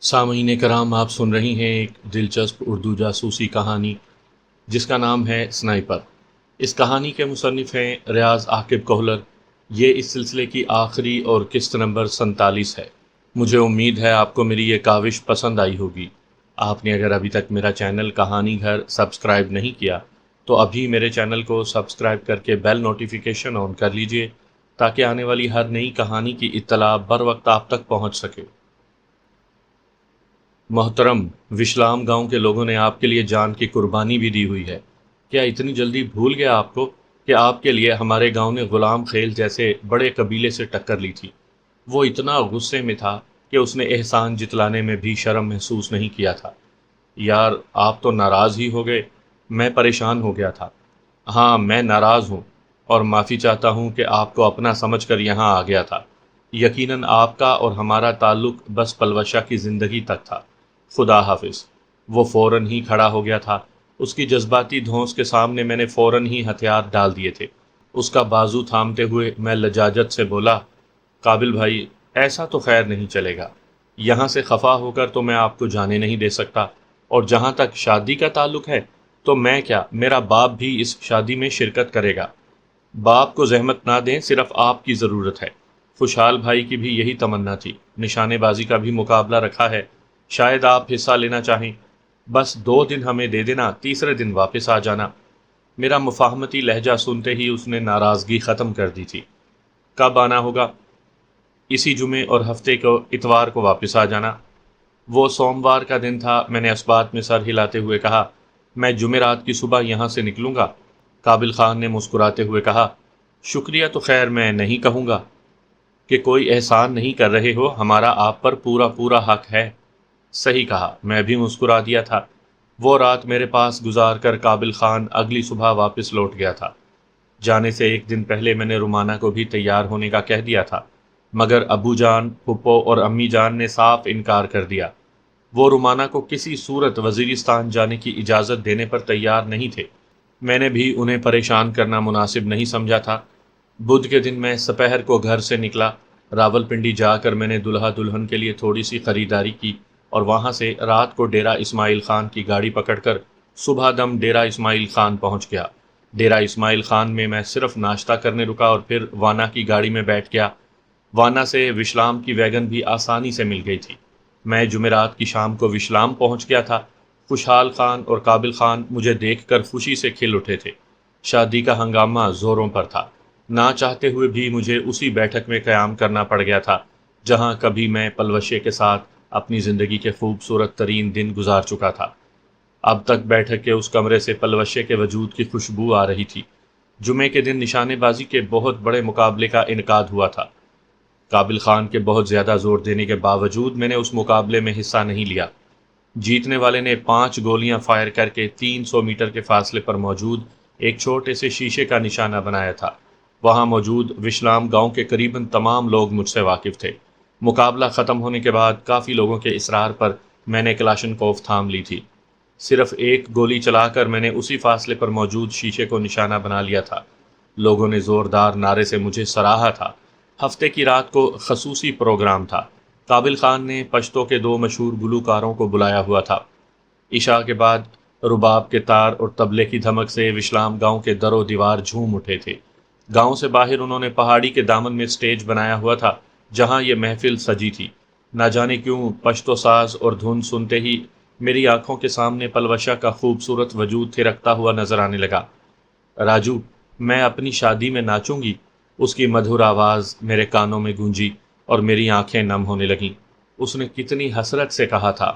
سامعین کرام، آپ سن رہی ہیں ایک دلچسپ اردو جاسوسی کہانی جس کا نام ہے سنائپر۔ اس کہانی کے مصنف ہیں ریاض عاقب کوہلر۔ یہ اس سلسلے کی آخری اور قسط نمبر 47 ہے۔ مجھے امید ہے آپ کو میری یہ کاوش پسند آئی ہوگی۔ آپ نے اگر ابھی تک میرا چینل کہانی گھر سبسکرائب نہیں کیا تو ابھی میرے چینل کو سبسکرائب کر کے بیل نوٹیفیکیشن آن کر لیجئے تاکہ آنے والی ہر نئی کہانی کی اطلاع بر وقت آپ تک پہنچ سکے۔ محترم، وشلام گاؤں کے لوگوں نے آپ کے لیے جان کی قربانی بھی دی ہوئی ہے۔ کیا اتنی جلدی بھول گیا آپ کو کہ آپ کے لیے ہمارے گاؤں نے غلام خیل جیسے بڑے قبیلے سے ٹکر لی تھی؟ وہ اتنا غصے میں تھا کہ اس نے احسان جتلانے میں بھی شرم محسوس نہیں کیا تھا۔ یار، آپ تو ناراض ہی ہو گئے۔ میں پریشان ہو گیا تھا۔ ہاں، میں ناراض ہوں اور معافی چاہتا ہوں کہ آپ کو اپنا سمجھ کر یہاں آ گیا تھا۔ یقیناً آپ کا اور ہمارا تعلق بس پلوشہ کی زندگی تک تھا۔ خدا حافظ۔ وہ فوراً ہی کھڑا ہو گیا تھا۔ اس کی جذباتی دھونس کے سامنے میں نے فوراً ہی ہتھیار ڈال دیے تھے۔ اس کا بازو تھامتے ہوئے میں لجاجت سے بولا، قابل بھائی، ایسا تو خیر نہیں چلے گا۔ یہاں سے خفا ہو کر تو میں آپ کو جانے نہیں دے سکتا، اور جہاں تک شادی کا تعلق ہے تو میں کیا، میرا باپ بھی اس شادی میں شرکت کرے گا۔ باپ کو زحمت نہ دیں، صرف آپ کی ضرورت ہے۔ خوشحال بھائی کی بھی یہی تمنا تھی۔ نشانے بازی کا بھی مقابلہ رکھا ہے، شاید آپ حصہ لینا چاہیں۔ بس 2 دن ہمیں دے دینا، تیسرے دن واپس آ جانا۔ میرا مفاہمتی لہجہ سنتے ہی اس نے ناراضگی ختم کر دی تھی۔ کب آنا ہوگا؟ اسی جمعے اور ہفتے کو اتوار کو واپس آ جانا۔ وہ سوموار کا دن تھا۔ میں نے اسبات میں سر ہلاتے ہوئے کہا، میں جمعرات کی صبح یہاں سے نکلوں گا۔ قابل خان نے مسکراتے ہوئے کہا، شکریہ تو خیر میں نہیں کہوں گا کہ کوئی احسان نہیں کر رہے ہو، ہمارا آپ پر پورا پورا حق ہے۔ صحیح کہا، میں بھی مسکرا دیا تھا۔ وہ رات میرے پاس گزار کر قابل خان اگلی صبح واپس لوٹ گیا تھا۔ جانے سے ایک دن پہلے میں نے رومانہ کو بھی تیار ہونے کا کہہ دیا تھا، مگر ابو جان، پھپھو اور امی جان نے صاف انکار کر دیا۔ وہ رومانہ کو کسی صورت وزیرستان جانے کی اجازت دینے پر تیار نہیں تھے۔ میں نے بھی انہیں پریشان کرنا مناسب نہیں سمجھا تھا۔ بدھ کے دن میں سپہر کو گھر سے نکلا۔ راولپنڈی جا کر میں نے دلہا دلہن کے لیے تھوڑی سی خریداری کی اور وہاں سے رات کو ڈیرہ اسماعیل خان کی گاڑی پکڑ کر صبح دم ڈیرہ اسماعیل خان پہنچ گیا۔ ڈیرہ اسماعیل خان میں صرف ناشتہ کرنے رکا اور پھر وانا کی گاڑی میں بیٹھ گیا۔ وانا سے وشلام کی ویگن بھی آسانی سے مل گئی تھی۔ میں جمعرات کی شام کو وشلام پہنچ گیا تھا۔ خوشحال خان اور قابل خان مجھے دیکھ کر خوشی سے کھل اٹھے تھے۔ شادی کا ہنگامہ زوروں پر تھا۔ نہ چاہتے ہوئے بھی مجھے اسی بیٹھک میں قیام کرنا پڑ گیا تھا جہاں کبھی میں پلوشے کے ساتھ اپنی زندگی کے خوبصورت ترین دن گزار چکا تھا۔ اب تک بیٹھک کے اس کمرے سے پلوشے کے وجود کی خوشبو آ رہی تھی۔ جمعے کے دن نشانے بازی کے بہت بڑے مقابلے کا انعقاد ہوا تھا۔ قابل خان کے بہت زیادہ زور دینے کے باوجود میں نے اس مقابلے میں حصہ نہیں لیا۔ جیتنے والے نے 5 گولیاں فائر کر کے 300 میٹر کے فاصلے پر موجود ایک چھوٹے سے شیشے کا نشانہ بنایا تھا۔ وہاں موجود وشلام گاؤں کے قریباً تمام لوگ مجھ سے واقف تھے۔ مقابلہ ختم ہونے کے بعد کافی لوگوں کے اصرار پر میں نے کلاشنکوف تھام لی تھی۔ صرف ایک گولی چلا کر میں نے اسی فاصلے پر موجود شیشے کو نشانہ بنا لیا تھا۔ لوگوں نے زوردار نعرے سے مجھے سراہا تھا۔ ہفتے کی رات کو خصوصی پروگرام تھا۔ قابل خان نے پشتو کے 2 مشہور گلوکاروں کو بلایا ہوا تھا۔ عشاء کے بعد رباب کے تار اور طبلے کی دھمک سے وشلام گاؤں کے در و دیوار جھوم اٹھے تھے۔ گاؤں سے باہر انہوں نے پہاڑی کے دامن میں سٹیج بنایا ہوا تھا جہاں یہ محفل سجی تھی۔ نہ جانے کیوں پشتو ساز اور دھن سنتے ہی میری آنکھوں کے سامنے پلوشہ کا خوبصورت وجود تھرکتا ہوا نظر آنے لگا۔ راجو، میں اپنی شادی میں ناچوں گی، اس کی مدھر آواز میرے کانوں میں گونجی اور میری آنکھیں نم ہونے لگیں۔ اس نے کتنی حسرت سے کہا تھا،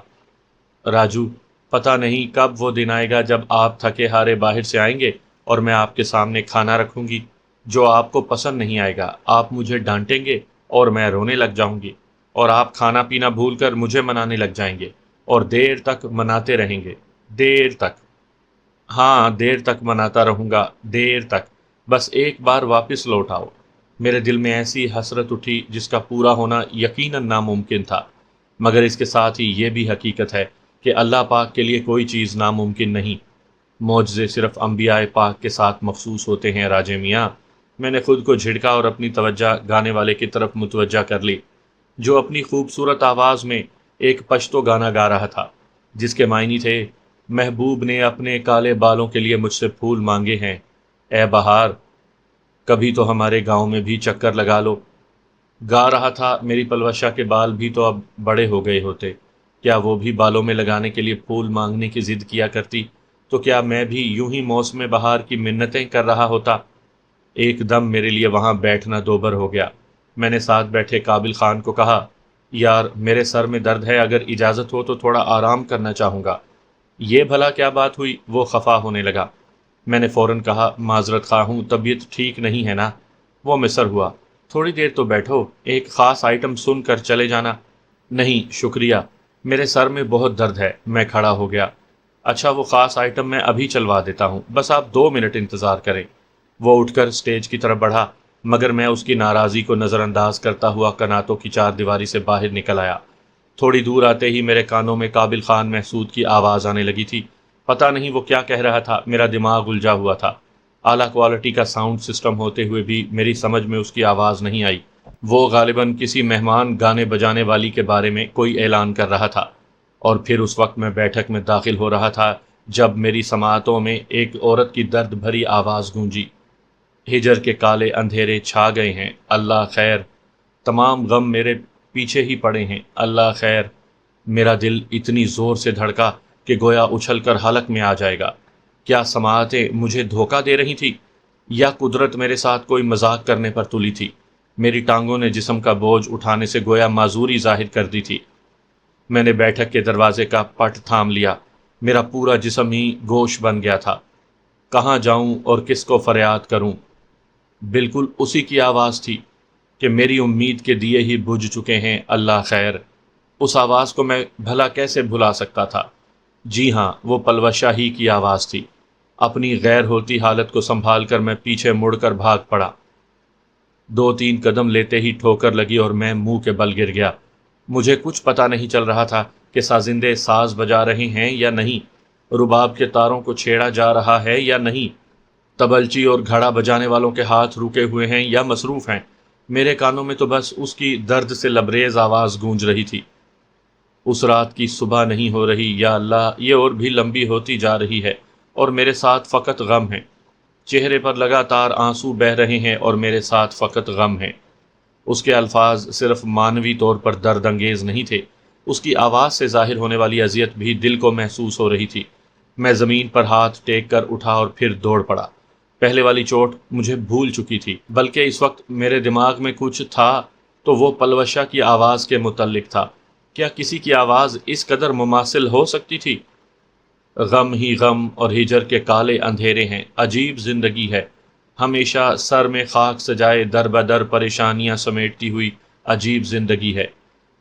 راجو، پتہ نہیں کب وہ دن آئے گا جب آپ تھکے ہارے باہر سے آئیں گے اور میں آپ کے سامنے کھانا رکھوں گی جو آپ کو پسند نہیں آئے گا۔ آپ مجھے ڈانٹیں گے اور میں رونے لگ جاؤں گی، اور آپ کھانا پینا بھول کر مجھے منانے لگ جائیں گے، اور دیر تک مناتے رہیں گے، دیر تک۔ ہاں، دیر تک مناتا رہوں گا، دیر تک۔ بس ایک بار واپس لوٹ آؤ۔ میرے دل میں ایسی حسرت اٹھی جس کا پورا ہونا یقیناً ناممکن تھا، مگر اس کے ساتھ ہی یہ بھی حقیقت ہے کہ اللہ پاک کے لیے کوئی چیز ناممکن نہیں۔ معجزے صرف انبیاء پاک کے ساتھ مخصوص ہوتے ہیں راجے میاں۔ میں نے خود کو جھڑکا اور اپنی توجہ گانے والے کی طرف متوجہ کر لی، جو اپنی خوبصورت آواز میں ایک پشتو گانا گا رہا تھا جس کے معنی تھے، محبوب نے اپنے کالے بالوں کے لیے مجھ سے پھول مانگے ہیں، اے بہار کبھی تو ہمارے گاؤں میں بھی چکر لگا لو۔ گا رہا تھا، میری پلوشا کے بال بھی تو اب بڑے ہو گئے ہوتے، کیا وہ بھی بالوں میں لگانے کے لیے پھول مانگنے کی ضد کیا کرتی تو کیا میں بھی یوں ہی موسم بہار کی منتیں کر رہا ہوتا؟ ایک دم میرے لیے وہاں بیٹھنا دوبر ہو گیا۔ میں نے ساتھ بیٹھے قابل خان کو کہا، یار میرے سر میں درد ہے، اگر اجازت ہو تو تھوڑا آرام کرنا چاہوں گا۔ یہ بھلا کیا بات ہوئی؟ وہ خفا ہونے لگا۔ میں نے فوراً کہا، معذرت خواہ ہوں، طبیعت ٹھیک نہیں ہے نا؟ وہ مصر ہوا، تھوڑی دیر تو بیٹھو، ایک خاص آئٹم سن کر چلے جانا۔ نہیں شکریہ، میرے سر میں بہت درد ہے۔ میں کھڑا ہو گیا۔ اچھا وہ خاص آئٹم میں ابھی چلوا دیتا ہوں، بس آپ 2 منٹ انتظار کریں۔ وہ اٹھ کر اسٹیج کی طرف بڑھا، مگر میں اس کی ناراضی کو نظر انداز کرتا ہوا کناتوں کی چار دیواری سے باہر نکل آیا۔ تھوڑی دور آتے ہی میرے کانوں میں قابل خان محسود کی آواز آنے لگی تھی۔ پتہ نہیں وہ کیا کہہ رہا تھا، میرا دماغ الجھا ہوا تھا۔ اعلیٰ کوالٹی کا ساؤنڈ سسٹم ہوتے ہوئے بھی میری سمجھ میں اس کی آواز نہیں آئی۔ وہ غالباً کسی مہمان گانے بجانے والی کے بارے میں کوئی اعلان کر رہا تھا، اور پھر اس وقت میں بیٹھک میں داخل ہو رہا تھا جب میری سماعتوں میں ایک عورت کی درد بھری آواز گونجی، ہجر کے کالے اندھیرے چھا گئے ہیں، اللہ خیر، تمام غم میرے پیچھے ہی پڑے ہیں، اللہ خیر۔ میرا دل اتنی زور سے دھڑکا کہ گویا اچھل کر حلق میں آ جائے گا۔ کیا سماعتیں مجھے دھوکہ دے رہی تھی یا قدرت میرے ساتھ کوئی مذاق کرنے پر تلی تھی؟ میری ٹانگوں نے جسم کا بوجھ اٹھانے سے گویا معذوری ظاہر کر دی تھی۔ میں نے بیٹھک کے دروازے کا پٹ تھام لیا، میرا پورا جسم ہی گوش بن گیا تھا۔ کہاں جاؤں اور کس کو فریاد کروں؟ بالکل اسی کی آواز تھی کہ میری امید کے دیے ہی بجھ چکے ہیں، اللہ خیر۔ اس آواز کو میں بھلا کیسے بھلا سکتا تھا؟ جی ہاں، وہ پلوشا ہی کی آواز تھی۔ اپنی غیر ہوتی حالت کو سنبھال کر میں پیچھے مڑ کر بھاگ پڑا۔ 2-3 قدم لیتے ہی ٹھوکر لگی اور میں منہ کے بل گر گیا۔ مجھے کچھ پتہ نہیں چل رہا تھا کہ سازندے ساز بجا رہے ہیں یا نہیں، رباب کے تاروں کو چھیڑا جا رہا ہے یا نہیں، تبلچی اور گھڑا بجانے والوں کے ہاتھ رکے ہوئے ہیں یا مصروف ہیں۔ میرے کانوں میں تو بس اس کی درد سے لبریز آواز گونج رہی تھی، اس رات کی صبح نہیں ہو رہی، یا اللہ یہ اور بھی لمبی ہوتی جا رہی ہے اور میرے ساتھ فقط غم ہے۔ چہرے پر لگاتار آنسو بہہ رہے ہیں اور میرے ساتھ فقط غم ہے۔ اس کے الفاظ صرف معنوی طور پر درد انگیز نہیں تھے، اس کی آواز سے ظاہر ہونے والی اذیت بھی دل کو محسوس ہو رہی تھی۔ میں زمین پر ہاتھ ٹیک کر اٹھا اور پھر دوڑ پڑا۔ پہلے والی چوٹ مجھے بھول چکی تھی، بلکہ اس وقت میرے دماغ میں کچھ تھا تو وہ پلوشا کی آواز کے متعلق تھا۔ کیا کسی کی آواز اس قدر مماثل ہو سکتی تھی؟ غم ہی غم اور ہجر کے کالے اندھیرے ہیں، عجیب زندگی ہے، ہمیشہ سر میں خاک سجائے در بدر پریشانیاں سمیٹتی ہوئی عجیب زندگی ہے۔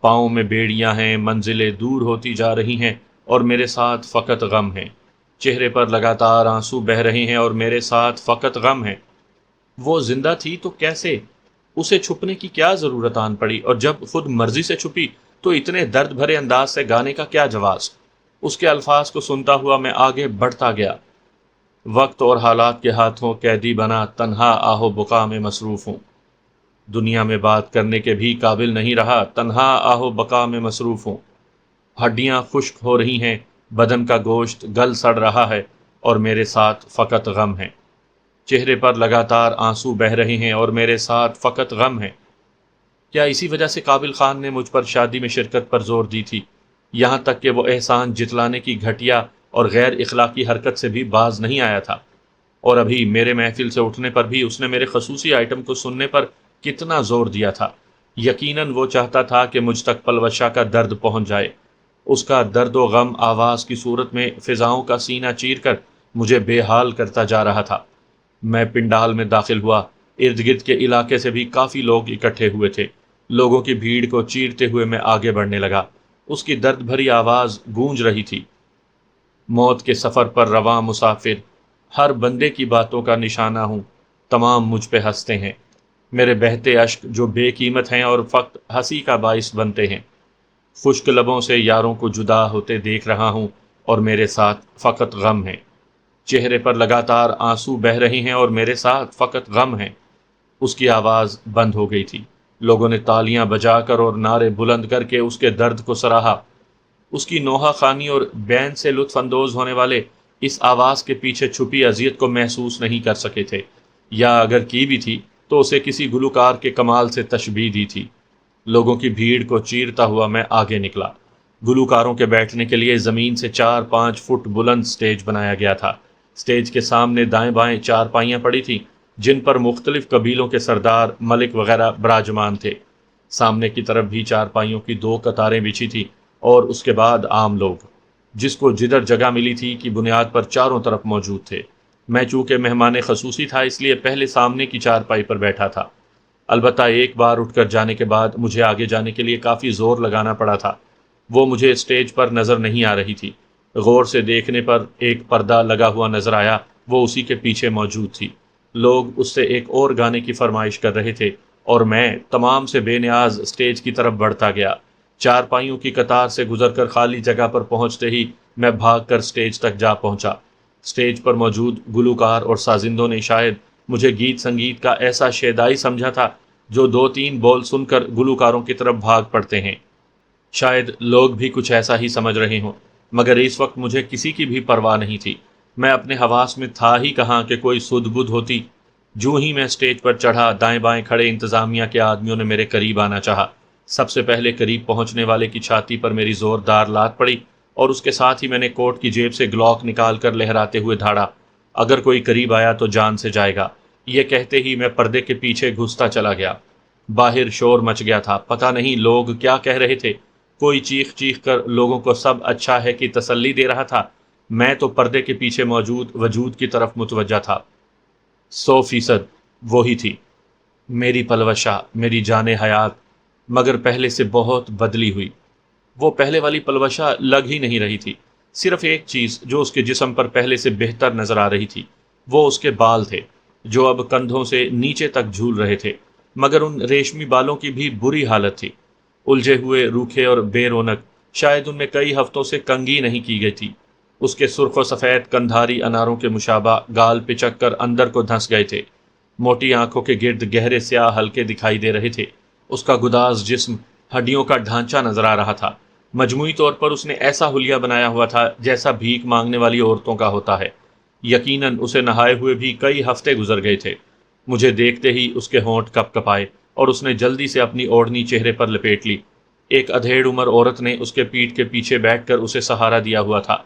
پاؤں میں بیڑیاں ہیں، منزلیں دور ہوتی جا رہی ہیں اور میرے ساتھ فقط غم ہیں۔ چہرے پر لگاتار آنسو بہہ رہے ہیں اور میرے ساتھ فقط غم ہیں۔ وہ زندہ تھی تو کیسے؟ اسے چھپنے کی کیا ضرورت آن پڑی، اور جب خود مرضی سے چھپی تو اتنے درد بھرے انداز سے گانے کا کیا جواز؟ اس کے الفاظ کو سنتا ہوا میں آگے بڑھتا گیا۔ وقت اور حالات کے ہاتھوں قیدی بنا تنہا آہو بقا میں مصروف ہوں، دنیا میں بات کرنے کے بھی قابل نہیں رہا، تنہا آہو بقا میں مصروف ہوں۔ ہڈیاں خشک ہو رہی ہیں، بدن کا گوشت گل سڑ رہا ہے اور میرے ساتھ فقط غم ہے۔ چہرے پر لگاتار آنسو بہہ رہے ہیں اور میرے ساتھ فقط غم ہے۔ کیا اسی وجہ سے قابل خان نے مجھ پر شادی میں شرکت پر زور دی تھی، یہاں تک کہ وہ احسان جتلانے کی گھٹیا اور غیر اخلاقی حرکت سے بھی باز نہیں آیا تھا؟ اور ابھی میرے محفل سے اٹھنے پر بھی اس نے میرے خصوصی آئٹم کو سننے پر کتنا زور دیا تھا۔ یقیناً وہ چاہتا تھا کہ مجھ تک پلوشا کا درد پہنچ جائے، اس کا درد و غم آواز کی صورت میں فضاؤں کا سینہ چیر کر مجھے بے حال کرتا جا رہا تھا۔ میں پنڈال میں داخل ہوا، ارد گرد کے علاقے سے بھی کافی لوگ اکٹھے ہوئے تھے۔ لوگوں کی بھیڑ کو چیرتے ہوئے میں آگے بڑھنے لگا، اس کی درد بھری آواز گونج رہی تھی، موت کے سفر پر رواں مسافر، ہر بندے کی باتوں کا نشانہ ہوں، تمام مجھ پہ ہنستے ہیں، میرے بہتے اشک جو بے قیمت ہیں اور فقط ہنسی کا باعث بنتے ہیں، خشک لبوں سے یاروں کو جدا ہوتے دیکھ رہا ہوں اور میرے ساتھ فقط غم ہے۔ چہرے پر لگاتار آنسو بہہ رہے ہیں اور میرے ساتھ فقط غم ہے۔ اس کی آواز بند ہو گئی تھی۔ لوگوں نے تالیاں بجا کر اور نعرے بلند کر کے اس کے درد کو سراہا۔ اس کی نوحہ خوانی اور بین سے لطف اندوز ہونے والے اس آواز کے پیچھے چھپی اذیت کو محسوس نہیں کر سکے تھے، یا اگر کی بھی تھی تو اسے کسی گلوکار کے کمال سے تشبیہ دی تھی۔ لوگوں کی بھیڑ کو چیرتا ہوا میں آگے نکلا۔ گلوکاروں کے بیٹھنے کے لیے زمین سے 4-5 فٹ بلند سٹیج بنایا گیا تھا۔ سٹیج کے سامنے دائیں بائیں چارپائیاں پڑی تھیں جن پر مختلف قبیلوں کے سردار، ملک وغیرہ براجمان تھے۔ سامنے کی طرف بھی چارپائیوں کی 2 قطاریں بچھی تھیں اور اس کے بعد عام لوگ، جس کو جدھر جگہ ملی تھی کی بنیاد پر چاروں طرف موجود تھے۔ میں چونکہ مہمان خصوصی تھا اس لیے پہلے سامنے کی چارپائی پر بیٹھا تھا۔ البتہ ایک بار اٹھ کر جانے کے بعد مجھے آگے جانے کے لیے کافی زور لگانا پڑا تھا۔ وہ مجھے اسٹیج پر نظر نہیں آ رہی تھی۔ غور سے دیکھنے پر ایک پردہ لگا ہوا نظر آیا، وہ اسی کے پیچھے موجود تھی۔ لوگ اس سے ایک اور گانے کی فرمائش کر رہے تھے اور میں تمام سے بے نیاز اسٹیج کی طرف بڑھتا گیا۔ چارپائیوں کی قطار سے گزر کر خالی جگہ پر پہنچتے ہی میں بھاگ کر اسٹیج تک جا پہنچا۔ اسٹیج پر موجود گلوکار اور سازندوں نے شاید مجھے گیت سنگیت کا ایسا شیدائی سمجھا تھا جو 2-3 بول سن کر گلوکاروں کی طرف بھاگ پڑتے ہیں۔ شاید لوگ بھی کچھ ایسا ہی سمجھ رہے ہوں، مگر اس وقت مجھے کسی کی بھی پرواہ نہیں تھی۔ میں اپنے حواس میں تھا ہی کہاں کہ کوئی سدھ بدھ ہوتی۔ جو ہی میں اسٹیج پر چڑھا، دائیں بائیں کھڑے انتظامیہ کے آدمیوں نے میرے قریب آنا چاہا۔ سب سے پہلے قریب پہنچنے والے کی چھاتی پر میری زوردار لات پڑی اور اس کے ساتھ ہی میں نے کوٹ کی جیب سے گلوک نکال کر لہراتے ہوئے دھاڑا، اگر کوئی قریب آیا تو جان سے جائے گا۔ یہ کہتے ہی میں پردے کے پیچھے گھستا چلا گیا۔ باہر شور مچ گیا تھا، پتہ نہیں لوگ کیا کہہ رہے تھے۔ کوئی چیخ چیخ کر لوگوں کو سب اچھا ہے کہ تسلی دے رہا تھا، میں تو پردے کے پیچھے موجود وجود کی طرف متوجہ تھا۔ 100% وہی تھی، میری پلوشا، میری جان حیات، مگر پہلے سے بہت بدلی ہوئی۔ وہ پہلے والی پلوشا لگ ہی نہیں رہی تھی۔ صرف ایک چیز جو اس کے جسم پر پہلے سے بہتر نظر آ رہی تھی، وہ اس کے بال تھے، جو اب کندھوں سے نیچے تک جھول رہے تھے، مگر ان ریشمی بالوں کی بھی بری حالت تھی، الجھے ہوئے، روکھے اور بے رونق، شاید ان میں کئی ہفتوں سے کنگھی نہیں کی گئی تھی۔ اس کے سرخ و سفید کندھاری اناروں کے مشابہ گال پچک کر اندر کو دھنس گئے تھے۔ موٹی آنکھوں کے گرد گہرے سیاہ حلقے دکھائی دے رہے تھے۔ اس کا گداز جسم ہڈیوں کا ڈھانچہ نظر آ رہا تھا۔ مجموعی طور پر اس نے ایسا حلیہ بنایا ہوا تھا جیسا بھیک مانگنے والی عورتوں کا ہوتا ہے۔ یقیناً اسے نہائے ہوئے بھی کئی ہفتے گزر گئے تھے۔ مجھے دیکھتے ہی اس کے ہونٹ کپ کپائے اور اس نے جلدی سے اپنی اوڑھنی چہرے پر لپیٹ لی۔ ایک ادھیڑ عمر عورت نے اس کے پیٹھ کے پیچھے بیٹھ کر اسے سہارا دیا ہوا تھا۔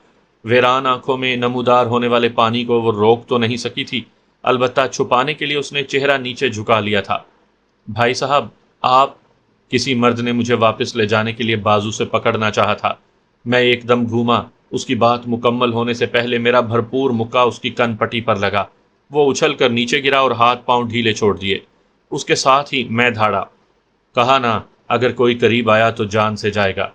ویران آنکھوں میں نمودار ہونے والے پانی کو وہ روک تو نہیں سکی تھی، البتہ چھپانے کے لیے اس نے چہرہ نیچے جھکا لیا تھا۔ بھائی صاحب، آپ، کسی مرد نے مجھے واپس لے جانے کے لیے بازو سے پکڑنا چاہا تھا۔ میں ایک دم گھوما، اس کی بات مکمل ہونے سے پہلے میرا بھرپور مکہ اس کی کن پٹی پر لگا۔ وہ اچھل کر نیچے گرا اور ہاتھ پاؤں ڈھیلے چھوڑ دیے۔ اس کے ساتھ ہی میں دھاڑا۔ کہا نا، اگر کوئی قریب آیا تو جان سے جائے گا۔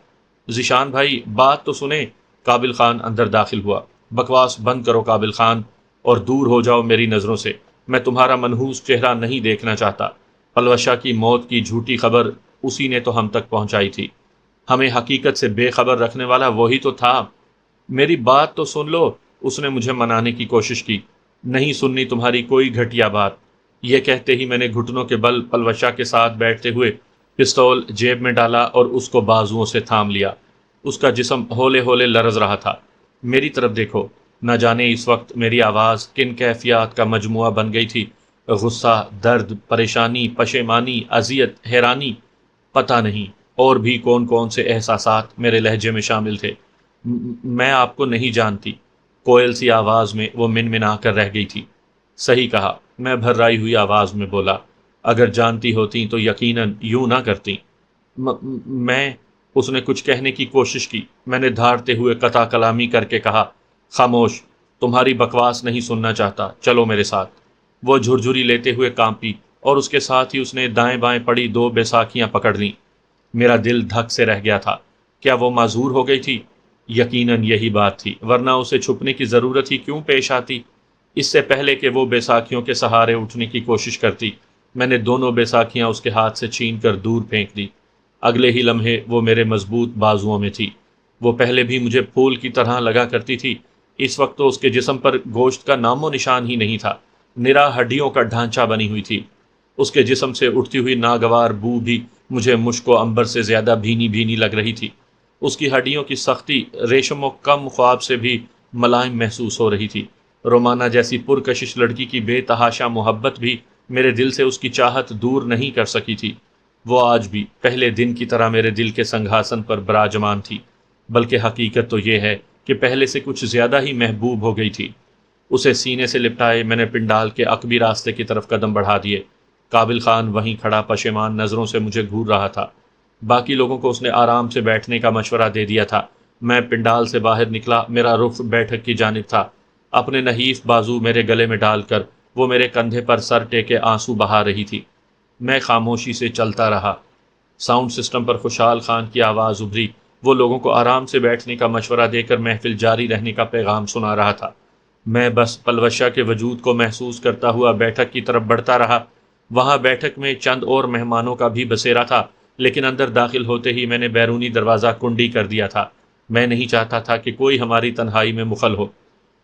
ذیشان بھائی، بات تو سنیں۔ قابل خان اندر داخل ہوا۔ بکواس بند کرو قابل خان، اور دور ہو جاؤ میری نظروں سے۔ میں تمہارا منحوس چہرہ نہیں دیکھنا چاہتا۔ پلوشا کی موت کی جھوٹی خبر اسی نے تو ہم تک پہنچائی تھی۔ ہمیں حقیقت سے بے خبر رکھنے والا وہی تو تھا۔ میری بات تو سن لو، اس نے مجھے منانے کی کوشش کی۔ نہیں سننی تمہاری کوئی گھٹیا بات۔ یہ کہتے ہی میں نے گھٹنوں کے بل پلوشا کے ساتھ بیٹھتے ہوئے پستول جیب میں ڈالا اور اس کو بازوؤں سے تھام لیا۔ اس کا جسم ہولے ہولے لرز رہا تھا۔ میری طرف دیکھو۔ نہ جانے اس وقت میری آواز کن کیفیات کا مجموعہ بن گئی تھی، غصہ، درد، پریشانی، پشیمانی، اذیت، حیرانی، پتہ نہیں اور بھی کون کون سے احساسات میرے لہجے میں شامل تھے۔ میں آپ کو نہیں جانتی، کوئل سی آواز میں وہ منمنا کر رہ گئی تھی۔ صحیح کہا، میں بھررائی ہوئی آواز میں بولا، اگر جانتی ہوتی تو یقیناً یوں نہ کرتی۔ میں اس نے کچھ کہنے کی کوشش کی۔ میں نے دھاڑتے ہوئے قطع کلامی کر کے کہا، خاموش، تمہاری بکواس نہیں سننا چاہتا، چلو میرے ساتھ۔ وہ جھرجھری لیتے ہوئے کانپی اور اس کے ساتھ ہی اس نے دائیں بائیں پڑی 2 بیساکھیاں پکڑ لیں۔ میرا دل دھک سے رہ گیا تھا۔ کیا وہ معذور ہو گئی تھی؟ یقیناً یہی بات تھی، ورنہ اسے چھپنے کی ضرورت ہی کیوں پیش آتی؟ اس سے پہلے کہ وہ بیساکھیوں کے سہارے اٹھنے کی کوشش کرتی، میں نے دونوں بیساکھیاں اس کے ہاتھ سے چھین کر دور پھینک دی۔ اگلے ہی لمحے وہ میرے مضبوط بازوؤں میں تھی۔ وہ پہلے بھی مجھے پھول کی طرح لگا کرتی تھی، اس وقت تو اس کے جسم پر گوشت کا نام و نشان ہی نہیں تھا، نرا ہڈیوں کا ڈھانچہ بنی ہوئی تھی۔ اس کے جسم سے اٹھتی ہوئی ناگوار بو بھی مجھے مشک و عنبر سے زیادہ بھینی بھینی لگ رہی تھی۔ اس کی ہڈیوں کی سختی ریشم و کم خواب سے بھی ملائم محسوس ہو رہی تھی۔ رومانہ جیسی پرکشش لڑکی کی بے تحاشا محبت بھی میرے دل سے اس کی چاہت دور نہیں کر سکی تھی۔ وہ آج بھی پہلے دن کی طرح میرے دل کے سنگھاسن پر براجمان تھی، بلکہ حقیقت تو یہ ہے کہ پہلے سے کچھ زیادہ ہی محبوب ہو گئی تھی۔ اسے سینے سے لپٹائے میں نے پنڈال کے عقبی راستے کی طرف قدم بڑھا دیے۔ قابل خان وہیں کھڑا پشیمان نظروں سے مجھے گھور رہا تھا۔ باقی لوگوں کو اس نے آرام سے بیٹھنے کا مشورہ دے دیا تھا۔ میں پنڈال سے باہر نکلا، میرا رخ بیٹھک کی جانب تھا۔ اپنے نحیف بازو میرے گلے میں ڈال کر وہ میرے کندھے پر سر ٹیکے آنسو بہا رہی تھی۔ میں خاموشی سے چلتا رہا۔ ساؤنڈ سسٹم پر خوشحال خان کی آواز ابھری۔ وہ لوگوں کو آرام سے بیٹھنے کا مشورہ دے کر محفل جاری رہنے کا پیغام سنا رہا تھا۔ میں بس پلوشہ کے وجود کو محسوس کرتا ہوا بیٹھک کی طرف بڑھتا رہا۔ وہاں بیٹھک میں چند اور مہمانوں کا بھی بسیرا تھا، لیکن اندر داخل ہوتے ہی میں نے بیرونی دروازہ کنڈی کر دیا تھا۔ میں نہیں چاہتا تھا کہ کوئی ہماری تنہائی میں مخل ہو۔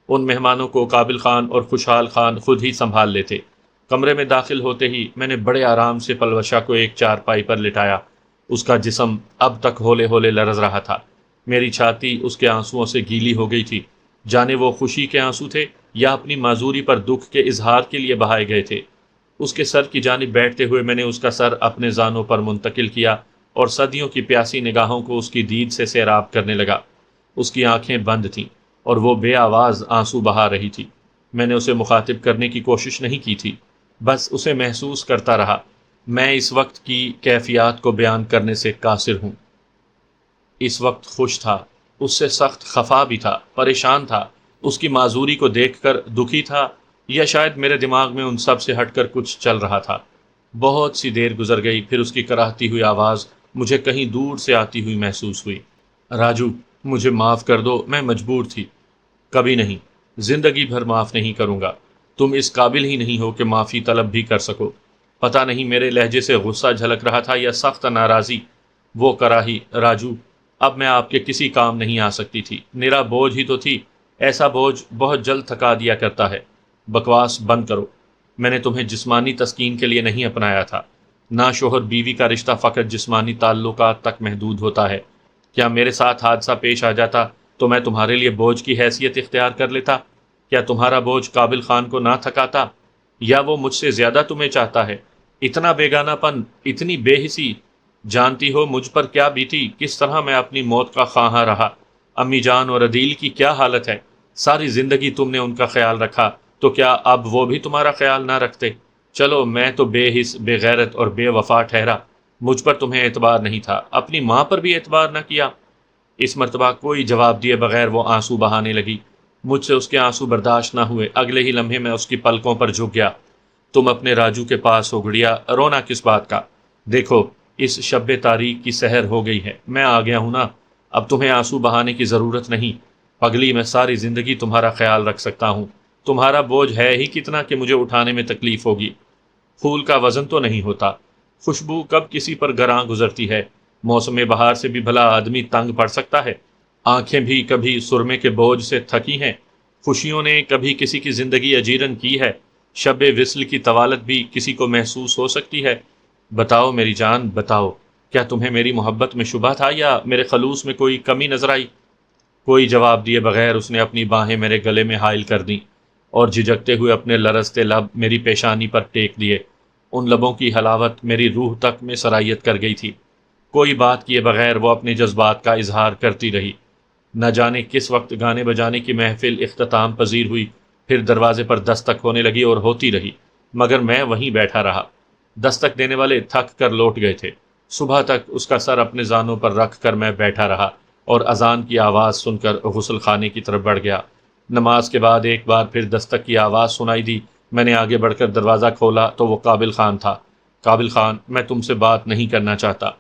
ان مہمانوں کو قابل خان اور خوشحال خان خود ہی سنبھال لیتے۔ کمرے میں داخل ہوتے ہی میں نے بڑے آرام سے پلوشہ کو ایک چارپائی پر لٹایا۔ اس کا جسم اب تک ہولے ہولے لرز رہا تھا۔ میری چھاتی اس کے آنسوؤں سے گیلی ہو گئی تھی، جانے وہ خوشی کے آنسو تھے یا اپنی معذوری پر دکھ کے اظہار کے لیے بہائے گئے تھے۔ اس کے سر کی جانب بیٹھتے ہوئے میں نے اس کا سر اپنے زانوں پر منتقل کیا اور صدیوں کی پیاسی نگاہوں کو اس کی دید سے سیراب کرنے لگا۔ اس کی آنکھیں بند تھیں اور وہ بے آواز آنسو بہا رہی تھی۔ میں نے اسے مخاطب کرنے کی کوشش نہیں کی تھی، بس اسے محسوس کرتا رہا۔ میں اس وقت کی کیفیات کو بیان کرنے سے قاصر ہوں۔ اس وقت خوش تھا، اس سے سخت خفا بھی تھا، پریشان تھا، اس کی معذوری کو دیکھ کر دکھی تھا، یا شاید میرے دماغ میں ان سب سے ہٹ کر کچھ چل رہا تھا۔ بہت سی دیر گزر گئی، پھر اس کی کراہتی ہوئی آواز مجھے کہیں دور سے آتی ہوئی محسوس ہوئی۔ راجو، مجھے معاف کر دو، میں مجبور تھی۔ کبھی نہیں، زندگی بھر معاف نہیں کروں گا۔ تم اس قابل ہی نہیں ہو کہ معافی طلب بھی کر سکو۔ پتہ نہیں میرے لہجے سے غصہ جھلک رہا تھا یا سخت ناراضی۔ وہ کراہی، راجو، اب میں آپ کے کسی کام نہیں آ سکتی تھی۔ نرا بوجھ ہی تو تھی، ایسا بوجھ بہت جلد تھکا دیا کرتا ہے۔ بکواس بند کرو۔ میں نے تمہیں جسمانی تسکین کے لیے نہیں اپنایا تھا۔ نہ شوہر بیوی کا رشتہ فقط جسمانی تعلقات تک محدود ہوتا ہے۔ کیا میرے ساتھ حادثہ پیش آ جاتا تو میں تمہارے لیے بوجھ کی حیثیت اختیار کر لیتا؟ کیا تمہارا بوجھ قابل خان کو نہ تھکاتا؟ یا وہ مجھ سے زیادہ تمہیں چاہتا ہے؟ اتنا بیگانہ پن، اتنی بے حسی، جانتی ہو مجھ پر کیا بیتی، کس طرح میں اپنی موت کا خواہاں رہا۔ امی جان اور عدیل کی کیا حالت ہے؟ ساری زندگی تم نے ان کا خیال رکھا، تو کیا اب وہ بھی تمہارا خیال نہ رکھتے؟ چلو، میں تو بے حس، بے غیرت اور بے وفا ٹھہرا۔ مجھ پر تمہیں اعتبار نہیں تھا، اپنی ماں پر بھی اعتبار نہ کیا۔ اس مرتبہ کوئی جواب دیے بغیر وہ آنسو بہانے لگی۔ مجھ سے اس کے آنسو برداشت نہ ہوئے۔ اگلے ہی لمحے میں اس کی پلکوں پر جھک گیا۔ تم اپنے راجو کے پاس ہو گڑیا، رونا کس بات کا؟ دیکھو، اس شب تاریک کی سحر ہو گئی ہے، میں آ گیا ہوں نا، اب تمہیں آنسو بہانے کی ضرورت نہیں۔ پگلی، میں ساری زندگی تمہارا خیال رکھ سکتا ہوں۔ تمہارا بوجھ ہے ہی کتنا کہ مجھے اٹھانے میں تکلیف ہوگی۔ پھول کا وزن تو نہیں ہوتا، خوشبو کب کسی پر گراں گزرتی ہے۔ موسم بہار سے بھی بھلا آدمی تنگ پڑ سکتا ہے۔ آنکھیں بھی کبھی سرمے کے بوجھ سے تھکی ہیں۔ خوشیوں نے کبھی کسی کی زندگی اجیرن کی ہے۔ شب وصل کی طوالت بھی کسی کو محسوس ہو سکتی ہے۔ بتاؤ میری جان، بتاؤ، کیا تمہیں میری محبت میں شبہ تھا یا میرے خلوص میں کوئی کمی نظر آئی؟ کوئی جواب دیے بغیر اس نے اپنی باہیں میرے گلے میں حائل کر دیں اور جھجکتے ہوئے اپنے لرزتے لب میری پیشانی پر ٹیک دیے۔ ان لبوں کی حلاوت میری روح تک میں سرایت کر گئی تھی۔ کوئی بات کیے بغیر وہ اپنے جذبات کا اظہار کرتی رہی۔ نہ جانے کس وقت گانے بجانے کی محفل اختتام پذیر ہوئی، پھر دروازے پر دستک ہونے لگی اور ہوتی رہی، مگر میں وہیں بیٹھا رہا۔ دستک دینے والے تھک کر لوٹ گئے تھے۔ صبح تک اس کا سر اپنے زانوں پر رکھ کر میں بیٹھا رہا اور اذان کی آواز سن کر غسل خانے کی طرف بڑھ گیا۔ نماز کے بعد ایک بار پھر دستک کی آواز سنائی دی۔ میں نے آگے بڑھ کر دروازہ کھولا تو وہ قابل خان تھا۔ قابل خان، میں تم سے بات نہیں کرنا چاہتا۔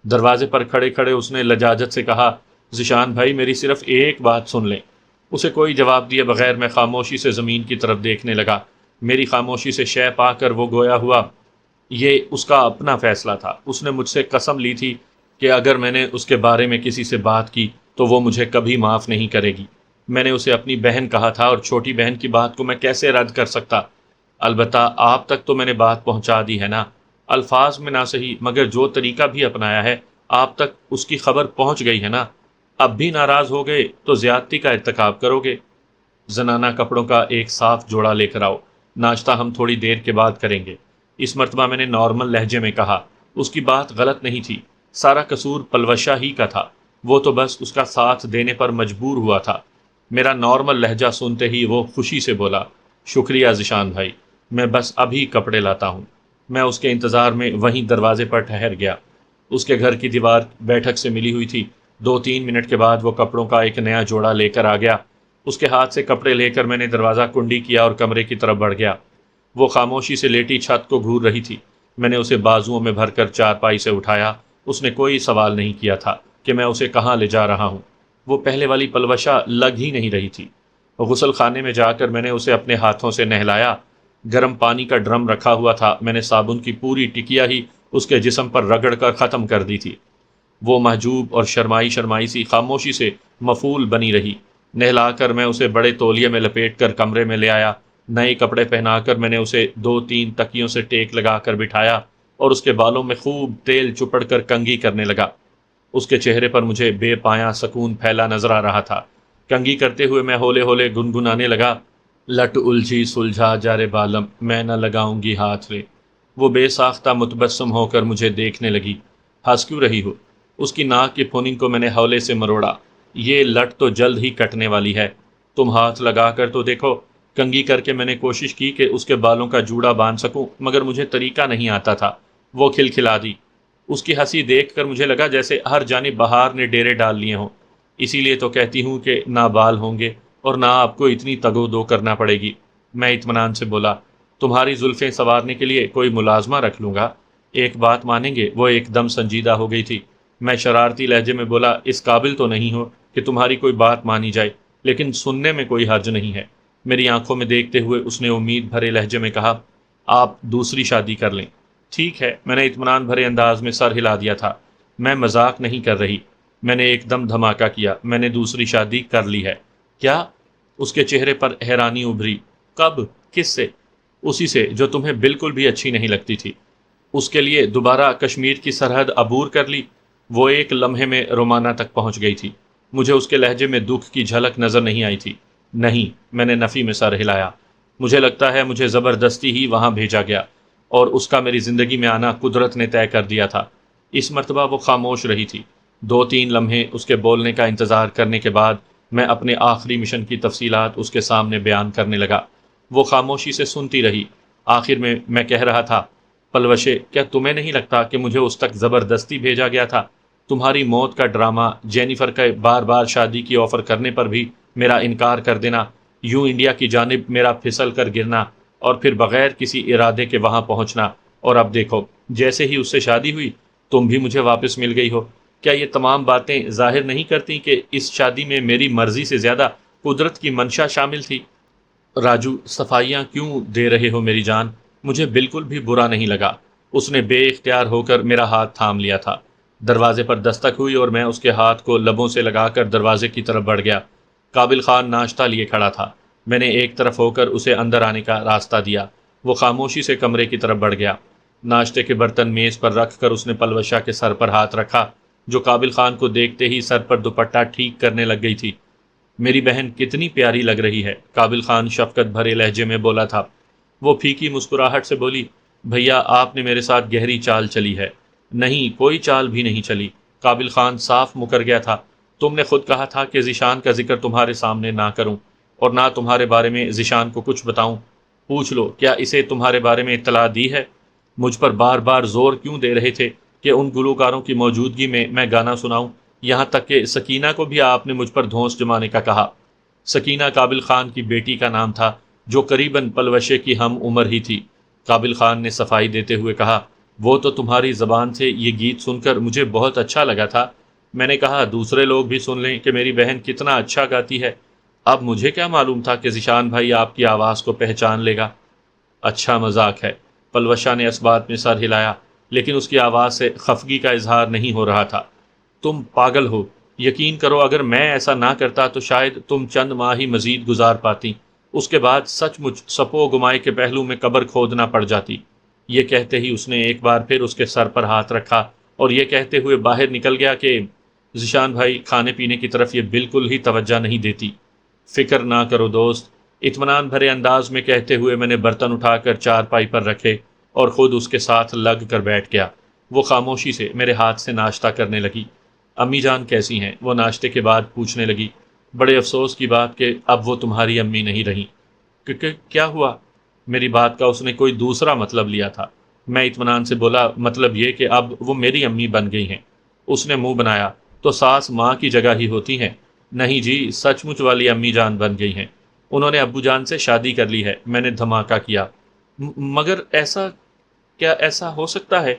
دروازے پر کھڑے کھڑے اس نے لجاجت سے کہا، ذیشان بھائی، میری صرف ایک بات سن لیں۔ اسے کوئی جواب دیے بغیر میں خاموشی سے زمین کی طرف دیکھنے لگا۔ میری خاموشی سے شے پا کر وہ گویا ہوا۔ یہ اس کا اپنا فیصلہ تھا۔ اس نے مجھ سے قسم لی تھی کہ اگر میں نے اس کے بارے میں کسی سے بات کی تو وہ مجھے کبھی معاف نہیں کرے گی۔ میں نے اسے اپنی بہن کہا تھا اور چھوٹی بہن کی بات کو میں کیسے رد کر سکتا؟ البتہ آپ تک تو میں نے بات پہنچا دی ہے نا، الفاظ میں نہ صحیح مگر جو طریقہ بھی اپنایا ہے آپ تک اس کی خبر پہنچ گئی ہے نا۔ اب بھی ناراض ہو گئے تو زیادتی کا ارتکاب کرو گے۔ زنانہ کپڑوں کا ایک صاف جوڑا لے کر آؤ، ناشتہ ہم تھوڑی دیر کے بعد کریں گے۔ اس مرتبہ میں نے نارمل لہجے میں کہا۔ اس کی بات غلط نہیں تھی، سارا قصور پلوشہ ہی کا تھا، وہ تو بس اس کا ساتھ دینے پر مجبور ہوا تھا۔ میرا نارمل لہجہ سنتے ہی وہ خوشی سے بولا، شکریہ ذیشان بھائی، میں بس ابھی کپڑے لاتا ہوں۔ میں اس کے انتظار میں وہیں دروازے پر ٹھہر گیا۔ اس کے گھر کی دیوار بیٹھک سے ملی ہوئی تھی۔ 2-3 منٹ کے بعد وہ کپڑوں کا ایک نیا جوڑا لے کر آ گیا۔ اس کے ہاتھ سے کپڑے لے کر میں نے دروازہ کنڈی کیا اور کمرے کی طرف بڑھ گیا۔ وہ خاموشی سے لیٹی چھت کو گھور رہی تھی۔ میں نے اسے بازوؤں میں بھر کر چارپائی سے اٹھایا۔ اس نے کوئی سوال نہیں کیا تھا کہ میں اسے کہاں لے جا رہا ہوں۔ وہ پہلے والی پلوشہ لگ ہی نہیں رہی تھی۔ غسل خانے میں جا کر میں نے اسے اپنے ہاتھوں سے نہلایا۔ گرم پانی کا ڈرم رکھا ہوا تھا، میں نے صابن کی پوری ٹکیا ہی اس کے جسم پر رگڑ کر ختم کر دی تھی۔ وہ محجوب اور شرمائی شرمائی سی خاموشی سے مفعول بنی رہی۔ نہلا کر میں اسے بڑے تولیے میں لپیٹ کر کمرے میں لے آیا۔ نئے کپڑے پہنا کر میں نے اسے 2-3 تکیوں سے ٹیک لگا کر بٹھایا اور اس کے بالوں میں خوب تیل چپڑ کر کنگھی کرنے لگا۔ اس کے چہرے پر مجھے بے پایاں سکون پھیلا نظر آ رہا تھا۔ کنگھی کرتے ہوئے میں ہولے ہولے گنگنانے لگا، لٹ الجھی سلجھا جا رے بالم، میں نہ لگاؤں گی ہاتھ رے۔ وہ بے ساختہ متبسم ہو کر مجھے دیکھنے لگی۔ ہنس کیوں رہی ہو؟ اس کی ناک کی پھوننگ کو میں نے ہولے سے مروڑا۔ یہ لٹ تو جلد ہی کٹنے والی ہے، تم ہاتھ لگا کر تو دیکھو۔ کنگھی کر کے میں نے کوشش کی کہ اس کے بالوں کا جوڑا باندھ سکوں، مگر مجھے طریقہ نہیں آتا تھا۔ وہ کھلکھلا دی۔ اس کی ہنسی دیکھ کر مجھے لگا جیسے ہر جانب بہار نے ڈیرے ڈال لیے ہوں۔ اسی لیے تو کہتی ہوں کہ نہ بال ہوں گے اور نہ آپ کو اتنی تگو دو کرنا پڑے گی۔ میں اطمینان سے بولا، تمہاری زلفیں سنوارنے کے لیے کوئی ملازمہ رکھ لوں گا۔ ایک بات مانیں گے؟ وہ ایک دم سنجیدہ ہو گئی تھی۔ میں شرارتی لہجے میں بولا، اس قابل تو نہیں ہو کہ تمہاری کوئی بات مانی جائے، لیکن سننے میں کوئی حرج نہیں ہے۔ میری آنکھوں میں دیکھتے ہوئے اس نے امید بھرے لہجے میں کہا، آپ دوسری شادی کر لیں۔ ٹھیک ہے، میں نے اطمینان بھرے انداز میں سر ہلا دیا تھا۔ میں مذاق نہیں کر رہی۔ میں نے ایک دم دھماکہ کیا، میں نے دوسری شادی کر لی ہے۔ کیا؟ اس کے چہرے پر حیرانی ابھری۔ کب؟ کس سے؟ اسی سے جو تمہیں بالکل بھی اچھی نہیں لگتی تھی۔ اس کے لیے دوبارہ کشمیر کی سرحد عبور کر لی؟ وہ ایک لمحے میں رومانہ تک پہنچ گئی تھی۔ مجھے اس کے لہجے میں دکھ کی جھلک نظر نہیں آئی تھی۔ نہیں، میں نے نفی میں سر ہلایا۔ مجھے لگتا ہے مجھے زبردستی ہی وہاں بھیجا گیا اور اس کا میری زندگی میں آنا قدرت نے طے کر دیا تھا۔ اس مرتبہ وہ خاموش رہی تھی۔ 2-3 لمحے اس کے بولنے کا انتظار کرنے کے بعد میں اپنے آخری مشن کی تفصیلات اس کے سامنے بیان کرنے لگا۔ وہ خاموشی سے سنتی رہی۔ آخر میں کہہ رہا تھا، پلوشے، کیا تمہیں نہیں لگتا کہ مجھے اس تک زبردستی بھیجا گیا تھا؟ تمہاری موت کا ڈرامہ، جینیفر کا بار بار شادی کی آفر کرنے پر بھی میرا انکار کر دینا، یوں انڈیا کی جانب میرا پھسل کر گرنا اور پھر بغیر کسی ارادے کے وہاں پہنچنا، اور اب دیکھو جیسے ہی اس سے شادی ہوئی تم بھی مجھے واپس مل گئی ہو۔ کیا یہ تمام باتیں ظاہر نہیں کرتی کہ اس شادی میں میری مرضی سے زیادہ قدرت کی منشا شامل تھی؟ راجو، صفائیاں کیوں دے رہے ہو میری جان؟ مجھے بالکل بھی برا نہیں لگا۔ اس نے بے اختیار ہو کر میرا ہاتھ تھام لیا تھا۔ دروازے پر دستک ہوئی اور میں اس کے ہاتھ کو لبوں سے لگا کر دروازے کی طرف بڑھ گیا۔ قابل خان ناشتہ لیے کھڑا تھا۔ میں نے ایک طرف ہو کر اسے اندر آنے کا راستہ دیا۔ وہ خاموشی سے کمرے کی طرف بڑھ گیا۔ ناشتے کے برتن میز پر رکھ کر اس نے پلوشہ کے سر پر ہاتھ رکھا، جو قابل خان کو دیکھتے ہی سر پر دوپٹہ ٹھیک کرنے لگ گئی تھی۔ میری بہن کتنی پیاری لگ رہی ہے، قابل خان شفقت بھرے لہجے میں بولا تھا۔ وہ پھیکی مسکراہٹ سے بولی، بھیا آپ نے میرے ساتھ گہری چال چلی ہے۔ نہیں، کوئی چال بھی نہیں چلی، قابل خان صاف مکر گیا تھا۔ تم نے خود کہا تھا کہ ذیشان کا ذکر تمہارے سامنے نہ کروں اور نہ تمہارے بارے میں ذیشان کو کچھ بتاؤں۔ پوچھ لو، کیا اسے تمہارے بارے میں اطلاع دی ہے؟ مجھ پر بار بار زور کیوں دے رہے تھے کہ ان گلوکاروں کی موجودگی میں گانا سناؤں؟ یہاں تک کہ سکینہ کو بھی آپ نے مجھ پر دھونس جمانے کا کہا۔ سکینہ قابل خان کی بیٹی کا نام تھا، جو قریباً پلوشے کی ہم عمر ہی تھی۔ قابل خان نے صفائی دیتے ہوئے کہا، وہ تو تمہاری زبان سے یہ گیت سن کر مجھے بہت اچھا لگا تھا۔ میں نے کہا دوسرے لوگ بھی سن لیں کہ میری بہن کتنا اچھا گاتی ہے۔ اب مجھے کیا معلوم تھا کہ ذیشان بھائی آپ کی آواز کو پہچان لے گا۔ اچھا مذاق ہے۔ پلوشہ نے اس بات میں سر ہلایا، لیکن اس کی آواز سے خفگی کا اظہار نہیں ہو رہا تھا۔ تم پاگل ہو، یقین کرو اگر میں ایسا نہ کرتا تو شاید تم چند ماہ ہی مزید گزار پاتی، اس کے بعد سچ مچ سپو گمائے کے پہلو میں قبر کھودنا پڑ جاتی۔ یہ کہتے ہی اس نے ایک بار پھر اس کے سر پر ہاتھ رکھا اور یہ کہتے ہوئے باہر نکل گیا کہ ذیشان بھائی کھانے پینے کی طرف یہ بالکل ہی توجہ نہیں دیتی۔ فکر نہ کرو دوست، اطمینان بھرے انداز میں کہتے ہوئے میں نے برتن اٹھا کر چارپائی پر رکھے اور خود اس کے ساتھ لگ کر بیٹھ گیا۔ وہ خاموشی سے میرے ہاتھ سے ناشتہ کرنے لگی۔ امی جان کیسی ہیں؟ وہ ناشتے کے بعد پوچھنے لگی۔ بڑے افسوس کی بات کہ اب وہ تمہاری امی نہیں رہیں۔ کیا ہوا؟ میری بات کا اس نے کوئی دوسرا مطلب لیا تھا۔ میں اطمینان سے بولا، مطلب یہ کہ اب وہ میری امی بن گئی ہیں۔ اس نے منہ بنایا، تو ساس ماں کی جگہ ہی ہوتی ہیں؟ نہیں جی، سچ مچ والی امی جان بن گئی ہیں۔ انہوں نے ابو جان سے شادی کر لی ہے۔ میں نے دھماکہ کیا۔ مگر ایسا ہو سکتا ہے؟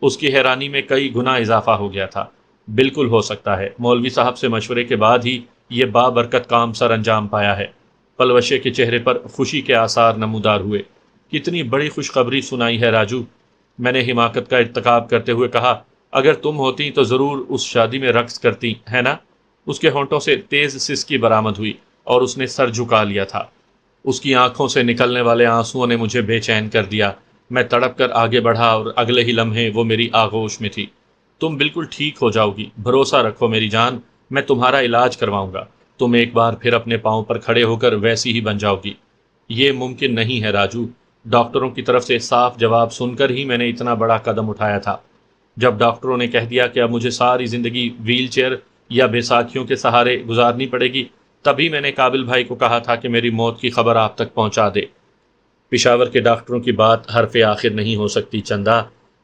اس کی حیرانی میں کئی گنا اضافہ ہو گیا تھا۔ بالکل ہو سکتا ہے، مولوی صاحب سے مشورے کے بعد ہی یہ بابرکت کام سر انجام پایا ہے۔ پلوشے کے چہرے پر خوشی کے آثار نمودار ہوئے۔ کتنی بڑی خوشخبری سنائی ہے راجو، میں نے حماقت کا ارتکاب کرتے ہوئے کہا۔ اگر تم ہوتی تو ضرور اس شادی میں رقص کرتی، ہے نا؟ اس کے ہونٹوں سے تیز سسکی برآمد ہوئی اور اس نے سر جھکا لیا تھا۔ اس کی آنکھوں سے نکلنے والے آنسوؤں نے مجھے بے چین کر دیا۔ میں تڑپ کر آگے بڑھا اور اگلے ہی لمحے وہ میری آغوش میں تھی۔ تم بالکل ٹھیک ہو جاؤ گی، بھروسہ رکھو میری جان، میں تمہارا علاج کرواؤں گا۔ تم ایک بار پھر اپنے پاؤں پر کھڑے ہو کر ویسی ہی بن جاؤ گی۔ یہ ممکن نہیں ہے راجو۔ ڈاکٹروں کی طرف سے صاف جواب سن کر ہی میں نے اتنا بڑا قدم اٹھایا تھا۔ جب ڈاکٹروں نے کہہ دیا کہ اب مجھے ساری زندگی ویل چیئر یا بیساکھیوں کے سہارے گزارنی پڑے گی، تبھی میں نے قابل بھائی کو کہا تھا کہ میری موت کی خبر آپ تک پہنچا دے۔ پشاور کے ڈاکٹروں کی بات حرف آخر نہیں ہو سکتی چندا۔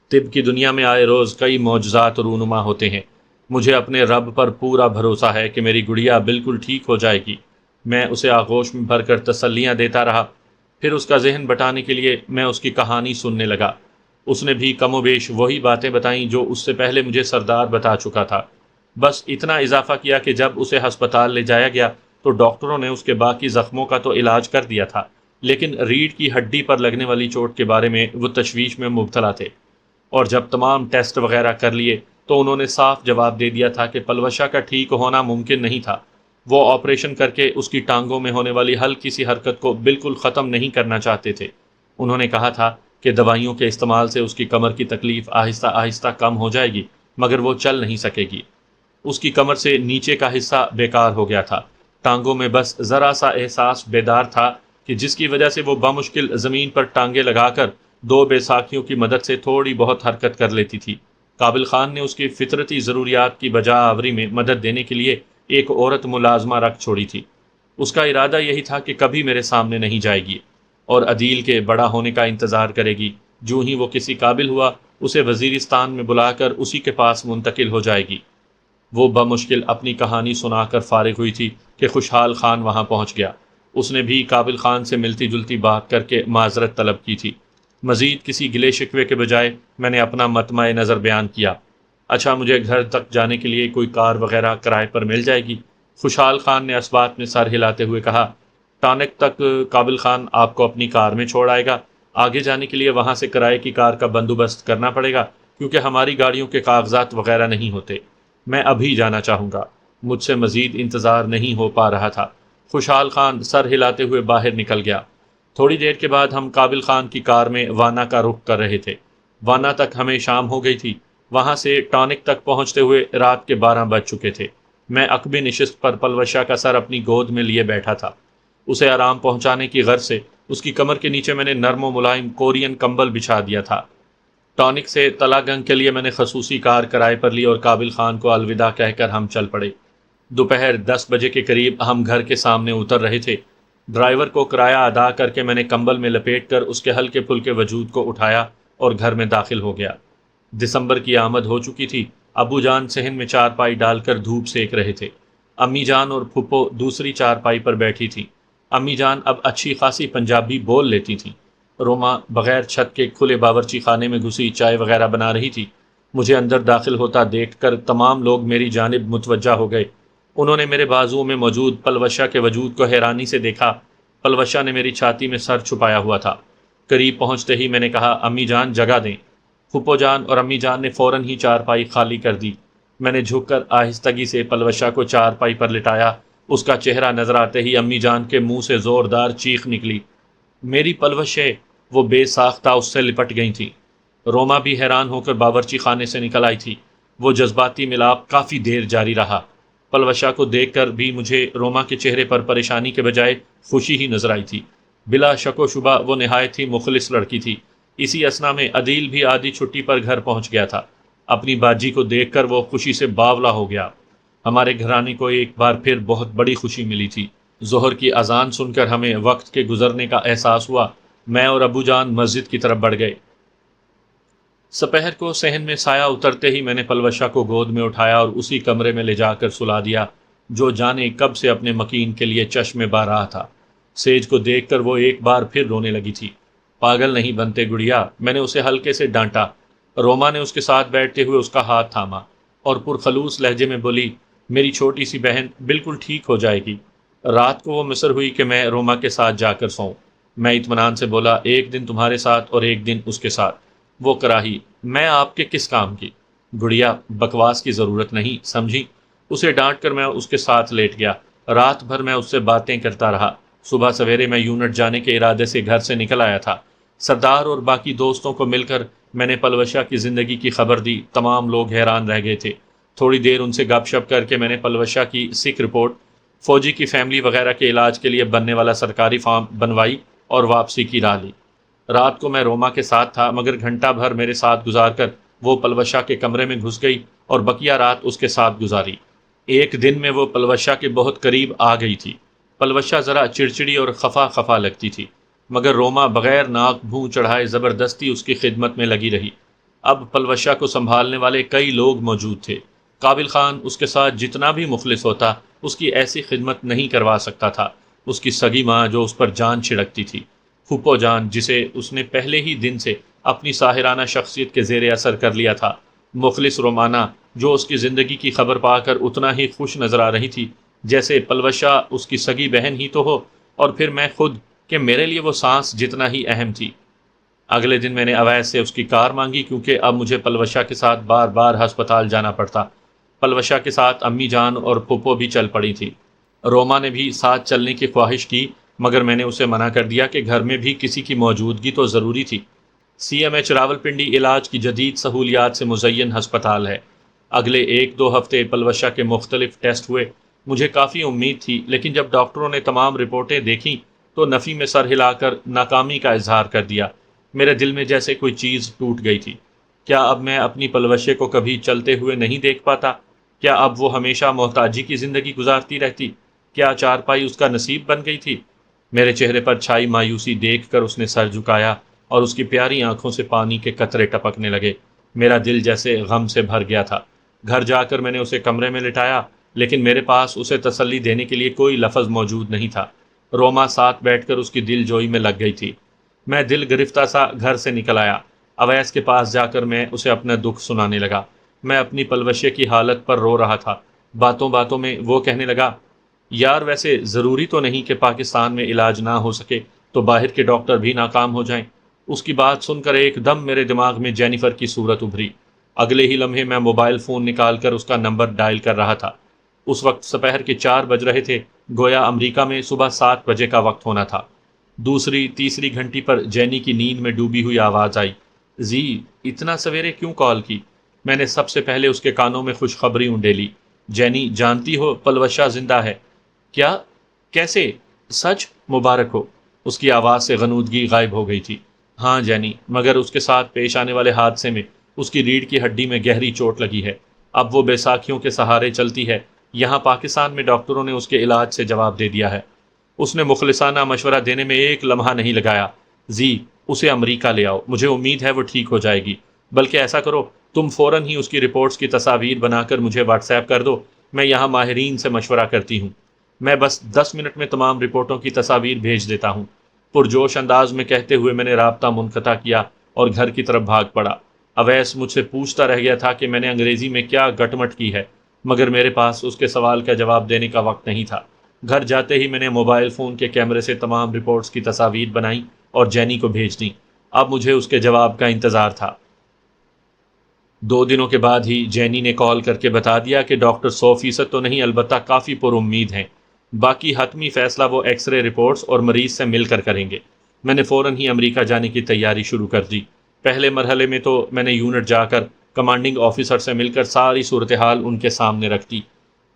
طب کی دنیا میں آئے روز کئی معجزات رونما ہوتے ہیں۔ مجھے اپنے رب پر پورا بھروسہ ہے کہ میری گڑیا بالکل ٹھیک ہو جائے گی۔ میں اسے آغوش میں بھر کر تسلیاں دیتا رہا۔ پھر اس کا ذہن بٹانے کے لیے میں اس کی کہانی سننے لگا۔ اس نے بھی کم و بیش وہی باتیں بتائیں جو اس سے پہلے مجھے سردار بتا چکا تھا۔ بس اتنا اضافہ کیا کہ جب اسے ہسپتال لے جایا گیا تو ڈاکٹروں نے اس کے باقی زخموں کا تو علاج کر دیا تھا، لیکن ریڑھ کی ہڈی پر لگنے والی چوٹ کے بارے میں وہ تشویش میں مبتلا تھے۔ اور جب تمام ٹیسٹ وغیرہ کر لیے تو انہوں نے صاف جواب دے دیا تھا کہ پلوشا کا ٹھیک ہونا ممکن نہیں تھا۔ وہ آپریشن کر کے اس کی ٹانگوں میں ہونے والی ہلکی سی حرکت کو بالکل ختم نہیں کرنا چاہتے تھے۔ انہوں نے کہا تھا کہ دوائیوں کے استعمال سے اس کی کمر کی تکلیف آہستہ آہستہ کم ہو جائے گی، مگر وہ چل نہیں سکے گی۔ اس کی کمر سے نیچے کا حصہ بیکار ہو گیا تھا۔ ٹانگوں میں بس ذرا سا احساس بیدار تھا کہ جس کی وجہ سے وہ بمشکل زمین پر ٹانگیں لگا کر دو بیساکھیوں کی مدد سے تھوڑی بہت حرکت کر لیتی تھی۔ قابل خان نے اس کی فطرتی ضروریات کی بجا آوری میں مدد دینے کے لیے ایک عورت ملازمہ رکھ چھوڑی تھی۔ اس کا ارادہ یہی تھا کہ کبھی میرے سامنے نہیں جائے گی اور عدیل کے بڑا ہونے کا انتظار کرے گی۔ جو ہی وہ کسی قابل ہوا اسے وزیرستان میں بلا کر اسی کے پاس منتقل ہو جائے گی۔ وہ بمشکل اپنی کہانی سنا کر فارغ ہوئی تھی کہ خوشحال خان وہاں پہنچ گیا۔ اس نے بھی قابل خان سے ملتی جلتی بات کر کے معذرت طلب کی تھی۔ مزید کسی گلے شکوے کے بجائے میں نے اپنا مطمع نظر بیان کیا۔ اچھا، مجھے گھر تک جانے کے لیے کوئی کار وغیرہ کرائے پر مل جائے گی؟ خوشحال خان نے اس بات میں سر ہلاتے ہوئے کہا۔ ٹانک تک قابل خان آپ کو اپنی کار میں چھوڑ آئے گا۔ آگے جانے کے لیے وہاں سے کرائے کی کار کا بندوبست کرنا پڑے گا، کیونکہ ہماری گاڑیوں کے کاغذات وغیرہ نہیں ہوتے۔ میں ابھی جانا چاہوں گا، مجھ سے مزید انتظار نہیں ہو پا رہا تھا۔ خوشحال خان سر ہلاتے ہوئے باہر نکل گیا۔ تھوڑی دیر کے بعد ہم قابل خان کی کار میں وانا کا رخ کر رہے تھے۔ وانا تک ہمیں شام ہو گئی تھی۔ وہاں سے ٹانک تک پہنچتے ہوئے رات کے 12 بج چکے تھے۔ میں عقبی نشست پر پلوشا کا سر اپنی گود میں لیے بیٹھا تھا۔ اسے آرام پہنچانے کی غرض سے اس کی کمر کے نیچے میں نے نرم و ملائم کورین کمبل بچھا دیا تھا۔ ٹانک سے تلا گنگ کے لیے میں نے خصوصی کار کرائے پر لی اور قابل خان کو الوداع کہہ کر ہم چل پڑے۔ دوپہر 10 بجے کے قریب ہم گھر کے سامنے اتر رہے تھے۔ ڈرائیور کو کرایہ ادا کر کے میں نے کمبل میں لپیٹ کر اس کے ہلکے پھلکے وجود کو اٹھایا اور گھر میں داخل ہو گیا۔ دسمبر کی آمد ہو چکی تھی۔ ابو جان صحن میں چارپائی ڈال کر دھوپ سیک رہے تھے۔ امی جان اور پھپھو دوسری چارپائی پر بیٹھی تھیں۔ امی جان اب اچھی خاصی پنجابی بول لیتی تھیں۔ روما بغیر چھت کے کھلے باورچی خانے میں گھسی چائے وغیرہ بنا رہی تھی۔ مجھے اندر داخل ہوتا دیکھ کر تمام لوگ میری جانب متوجہ ہو گئے۔ انہوں نے میرے بازوؤں میں موجود پلوشا کے وجود کو حیرانی سے دیکھا۔ پلوشا نے میری چھاتی میں سر چھپایا ہوا تھا۔ قریب پہنچتے ہی میں نے کہا، امی جان جگہ دیں۔ پھپھو جان اور امی جان نے فوراً ہی چارپائی خالی کر دی۔ میں نے جھک کر آہستگی سے پلوشا کو چارپائی پر لٹایا۔ اس کا چہرہ نظر آتے ہی امی جان کے منہ سے زوردار چیخ نکلی۔ میری پلوشے! وہ بے ساختہ اس سے لپٹ گئی تھیں۔ روما بھی حیران ہو کر باورچی خانے سے نکل آئی تھی۔ وہ جذباتی ملاپ کافی دیر جاری رہا۔ پلوشا کو دیکھ کر بھی مجھے روما کے چہرے پر پریشانی کے بجائے خوشی ہی نظر آئی تھی۔ بلا شک و شبہ وہ نہایت ہی مخلص لڑکی تھی۔ اسی اثنا میں عدیل بھی آدھی چھٹی پر گھر پہنچ گیا تھا۔ اپنی باجی کو دیکھ کر وہ خوشی سے باولا ہو گیا۔ ہمارے گھرانے کو ایک بار پھر بہت بڑی خوشی ملی تھی۔ ظہر کی اذان سن کر ہمیں وقت کے گزرنے کا احساس ہوا۔ میں اور ابو جان مسجد کی طرف بڑھ گئے۔ سپہر کو صحن میں سایہ اترتے ہی میں نے پلوشا کو گود میں اٹھایا اور اسی کمرے میں لے جا کر سلا دیا جو جانے کب سے اپنے مکین کے لیے چشم با رہا تھا۔ سیج کو دیکھ کر وہ ایک بار پھر رونے لگی تھی۔ پاگل نہیں بنتے گڑیا، میں نے اسے ہلکے سے ڈانٹا۔ روما نے اس کے ساتھ بیٹھتے ہوئے اس کا ہاتھ تھاما اور پرخلوص لہجے میں بولی، میری چھوٹی سی بہن بالکل ٹھیک ہو جائے گی۔ رات کو وہ مصر ہوئی کہ میں روما کے ساتھ جا کر سوؤں۔ میں اطمینان سے بولا، ایک دن تمہارے ساتھ اور ایک دن اس کے ساتھ۔ وہ کراہی، میں آپ کے کس کام کی؟ گڑیا، بکواس کی ضرورت نہیں، سمجھی؟ اسے ڈانٹ کر میں اس کے ساتھ لیٹ گیا۔ رات بھر میں اس سے باتیں کرتا رہا۔ صبح سویرے میں یونٹ جانے کے ارادے سے گھر سے نکل آیا تھا۔ سردار اور باقی دوستوں کو مل کر میں نے پلوشا کی زندگی کی خبر دی۔ تمام لوگ حیران رہ گئے تھے۔ تھوڑی دیر ان سے گپ شپ کر کے میں نے پلوشا کی سکھ رپورٹ، فوجی کی فیملی وغیرہ کے علاج کے لیے بننے والا سرکاری فارم بنوائی اور واپسی کی راہ لی۔ رات کو میں روما کے ساتھ تھا، مگر گھنٹہ بھر میرے ساتھ گزار کر وہ پلوشا کے کمرے میں گھس گئی اور بقیہ رات اس کے ساتھ گزاری۔ ایک دن میں وہ پلوشا کے بہت قریب آ گئی تھی۔ پلوشا ذرا چڑچڑی اور خفا خفا لگتی تھی، مگر روما بغیر ناک بھوں چڑھائے زبردستی اس کی خدمت میں لگی رہی۔ اب پلوشا کو سنبھالنے والے کئی لوگ موجود تھے۔ قابل خان اس کے ساتھ جتنا بھی مخلص ہوتا، اس کی ایسی خدمت نہیں کروا سکتا تھا۔ اس کی سگی ماں جو اس پر جان چھڑکتی تھی، پھپھو جان جسے اس نے پہلے ہی دن سے اپنی ساحرانہ شخصیت کے زیر اثر کر لیا تھا، مخلص رومانہ جو اس کی زندگی کی خبر پا کر اتنا ہی خوش نظر آ رہی تھی جیسے پلوشا اس کی سگی بہن ہی تو ہو، اور پھر میں خود کہ میرے لیے وہ سانس جتنا ہی اہم تھی۔ اگلے دن میں نے اویس سے اس کی کار مانگی کیونکہ اب مجھے پلوشا کے ساتھ بار بار ہسپتال جانا پڑتا۔ پلوشا کے ساتھ امی جان اور پھپھو بھی چل پڑی تھی۔ روما نے بھی ساتھ چلنے کی خواہش کی، مگر میں نے اسے منع کر دیا کہ گھر میں بھی کسی کی موجودگی تو ضروری تھی۔ سی ایم ایچ راولپنڈی علاج کی جدید سہولیات سے مزین ہسپتال ہے۔ اگلے ایک دو ہفتے پلوشا کے مختلف ٹیسٹ ہوئے۔ مجھے کافی امید تھی، لیکن جب ڈاکٹروں نے تمام رپورٹیں دیکھیں تو نفی میں سر ہلا کر ناکامی کا اظہار کر دیا۔ میرے دل میں جیسے کوئی چیز ٹوٹ گئی تھی۔ کیا اب میں اپنی پلوشے کو کبھی چلتے ہوئے نہیں دیکھ پاتا؟ کیا اب وہ ہمیشہ محتاجی کی زندگی گزارتی رہتی؟ کیا چارپائی اس کا نصیب بن گئی تھی؟ میرے چہرے پر چھائی مایوسی دیکھ کر اس نے سر جھکایا اور اس کی پیاری آنکھوں سے پانی کے قطرے ٹپکنے لگے۔ میرا دل جیسے غم سے بھر گیا تھا۔ گھر جا کر میں نے اسے کمرے میں لٹایا، لیکن میرے پاس اسے تسلی دینے کے لیے کوئی لفظ موجود نہیں تھا۔ روما ساتھ بیٹھ کر اس کی دل جوئی میں لگ گئی تھی۔ میں دل گرفتہ سا گھر سے نکل آیا۔ اویس کے پاس جا کر میں اسے اپنا دکھ سنانے لگا۔ میں اپنی پلوشے کی حالت پر رو رہا تھا۔ باتوں باتوں میں وہ کہنے لگا، یار ویسے ضروری تو نہیں کہ پاکستان میں علاج نہ ہو سکے تو باہر کے ڈاکٹر بھی ناکام ہو جائیں۔ اس کی بات سن کر ایک دم میرے دماغ میں جینیفر کی صورت ابھری۔ اگلے ہی لمحے میں موبائل فون نکال کر اس کا نمبر ڈائل کر رہا تھا۔ اس وقت سپہر کے 4 بج رہے تھے، گویا امریکہ میں صبح 7 بجے کا وقت ہونا تھا۔ دوسری تیسری گھنٹی پر جینی کی نیند میں ڈوبی ہوئی آواز آئی، زی اتنا سویرے کیوں کال کی؟ میں نے سب سے پہلے اس کے کانوں میں خوشخبری اونڈیلی، جینی جانتی ہو پلوشا زندہ ہے؟ کیا؟ کیسے؟ سچ؟ مبارک ہو۔ اس کی آواز سے غنودگی غائب ہو گئی تھی۔ ہاں جینی، مگر اس کے ساتھ پیش آنے والے حادثے میں اس کی ریڑھ کی ہڈی میں گہری چوٹ لگی ہے۔ اب وہ بیساکھیوں کے سہارے چلتی ہے۔ یہاں پاکستان میں ڈاکٹروں نے اس کے علاج سے جواب دے دیا ہے۔ اس نے مخلصانہ مشورہ دینے میں ایک لمحہ نہیں لگایا، زی اسے امریکہ لے آؤ، مجھے امید ہے وہ ٹھیک ہو جائے گی۔ بلکہ ایسا کرو، تم فوراً ہی اس کی رپورٹس کی تصاویر بنا کر مجھے واٹس ایپ کر دو، میں یہاں ماہرین سے مشورہ کرتی ہوں۔ میں بس 10 منٹ میں تمام رپورٹوں کی تصاویر بھیج دیتا ہوں۔ پرجوش انداز میں کہتے ہوئے میں نے رابطہ منقطع کیا اور گھر کی طرف بھاگ پڑا۔ اویس مجھ سے پوچھتا رہ گیا تھا کہ میں نے انگریزی میں کیا گٹمٹ کی ہے، مگر میرے پاس اس کے سوال کا جواب دینے کا وقت نہیں تھا۔ گھر جاتے ہی میں نے موبائل فون کے کیمرے سے تمام رپورٹس کی تصاویر بنائیں اور جینی کو بھیج دیں۔ اب مجھے اس کے جواب کا انتظار تھا۔ 2 دنوں کے بعد ہی جینی نے کال کر کے بتا دیا کہ ڈاکٹر 100% تو نہیں، البتہ کافی پر امید ہیں۔ باقی حتمی فیصلہ وہ ایکس رے رپورٹس اور مریض سے مل کر کریں گے۔ میں نے فوراً ہی امریکہ جانے کی تیاری شروع کر دی۔ پہلے مرحلے میں تو میں نے یونٹ جا کر کمانڈنگ آفیسر سے مل کر ساری صورتحال ان کے سامنے رکھ دی۔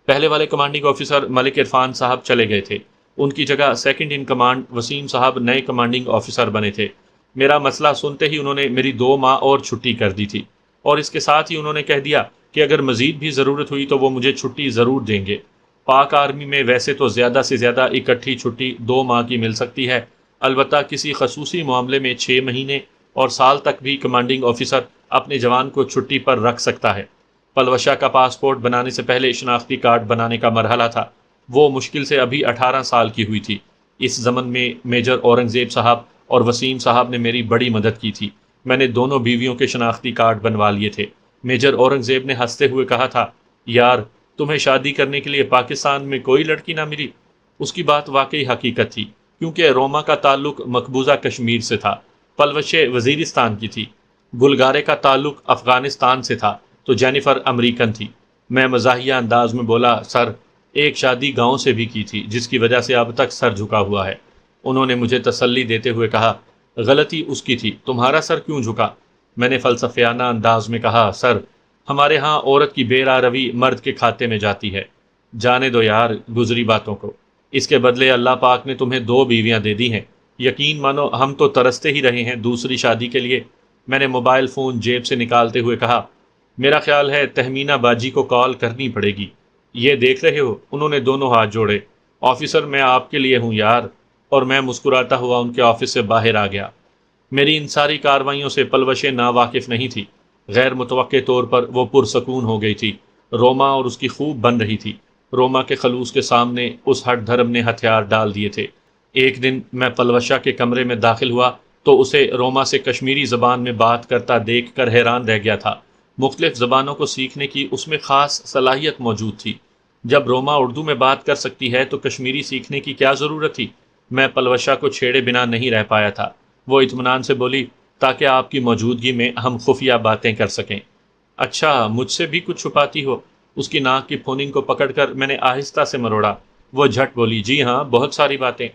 پہلے والے کمانڈنگ آفیسر ملک عرفان صاحب چلے گئے تھے، ان کی جگہ سیکنڈ ان کمانڈ وسیم صاحب نئے کمانڈنگ آفیسر بنے تھے۔ میرا مسئلہ سنتے ہی انہوں نے میری 2 ماہ اور چھٹی کر دی تھی، اور اس کے ساتھ ہی انہوں نے کہہ دیا کہ اگر مزید بھی ضرورت ہوئی تو وہ مجھے چھٹی ضرور دیں گے۔ پاک آرمی میں ویسے تو زیادہ سے زیادہ اکٹھی چھٹی 2 ماہ کی مل سکتی ہے، البتہ کسی خصوصی معاملے میں 6 مہینے اور سال تک بھی کمانڈنگ آفیسر اپنے جوان کو چھٹی پر رکھ سکتا ہے۔ پلوشہ کا پاسپورٹ بنانے سے پہلے شناختی کارڈ بنانے کا مرحلہ تھا، وہ مشکل سے ابھی 18 سال کی ہوئی تھی۔ اس ضمن میں میجر اورنگزیب صاحب اور وسیم صاحب نے میری بڑی مدد کی تھی۔ میں نے دونوں بیویوں کے شناختی کارڈ بنوا لیے تھے۔ میجر اورنگزیب نے ہنستے ہوئے کہا تھا، یار تمہیں شادی کرنے کے لیے پاکستان میں کوئی لڑکی نہ ملی؟ اس کی بات واقعی حقیقت تھی، کیونکہ روما کا تعلق مقبوضہ کشمیر سے تھا، پلوشے وزیرستان کی تھی، بلغارے کا تعلق افغانستان سے تھا، تو جینیفر امریکن تھی۔ میں مزاحیہ انداز میں بولا، سر ایک شادی گاؤں سے بھی کی تھی جس کی وجہ سے اب تک سر جھکا ہوا ہے۔ انہوں نے مجھے تسلی دیتے ہوئے کہا، غلطی اس کی تھی، تمہارا سر کیوں جھکا؟ میں نے فلسفیانہ انداز میں کہا، سر ہمارے ہاں عورت کی بے راہ روی مرد کے کھاتے میں جاتی ہے۔ جانے دو یار گزری باتوں کو، اس کے بدلے اللہ پاک نے تمہیں 2 بیویاں دے دی ہیں، یقین مانو ہم تو ترستے ہی رہے ہیں دوسری شادی کے لیے۔ میں نے موبائل فون جیب سے نکالتے ہوئے کہا، میرا خیال ہے تہمینہ باجی کو کال کرنی پڑے گی۔ یہ دیکھ رہے ہو، انہوں نے دونوں ہاتھ جوڑے، آفیسر میں آپ کے لیے ہوں یار، اور میں مسکراتا ہوا ان کے آفس سے باہر آ گیا۔ میری ان ساری کارروائیوں سے پلوشے ناواقف نہیں تھی، غیر متوقع طور پر وہ پرسکون ہو گئی تھی۔ روما اور اس کی خوب بن رہی تھی۔ روما کے خلوص کے سامنے اس ہٹ دھرم نے ہتھیار ڈال دیے تھے۔ ایک دن میں پلوشہ کے کمرے میں داخل ہوا تو اسے روما سے کشمیری زبان میں بات کرتا دیکھ کر حیران رہ گیا تھا۔ مختلف زبانوں کو سیکھنے کی اس میں خاص صلاحیت موجود تھی۔ جب روما اردو میں بات کر سکتی ہے تو کشمیری سیکھنے کی کیا ضرورت تھی؟ میں پلوشہ کو چھیڑے بنا نہیں رہ پایا تھا۔ وہ اطمینان سے بولی، تاکہ آپ کی موجودگی میں ہم خفیہ باتیں کر سکیں۔ اچھا مجھ سے بھی کچھ چھپاتی ہو؟ اس کی ناک کی پھوننگ کو پکڑ کر میں نے آہستہ سے مروڑا۔ وہ جھٹ بولی، جی ہاں بہت ساری باتیں۔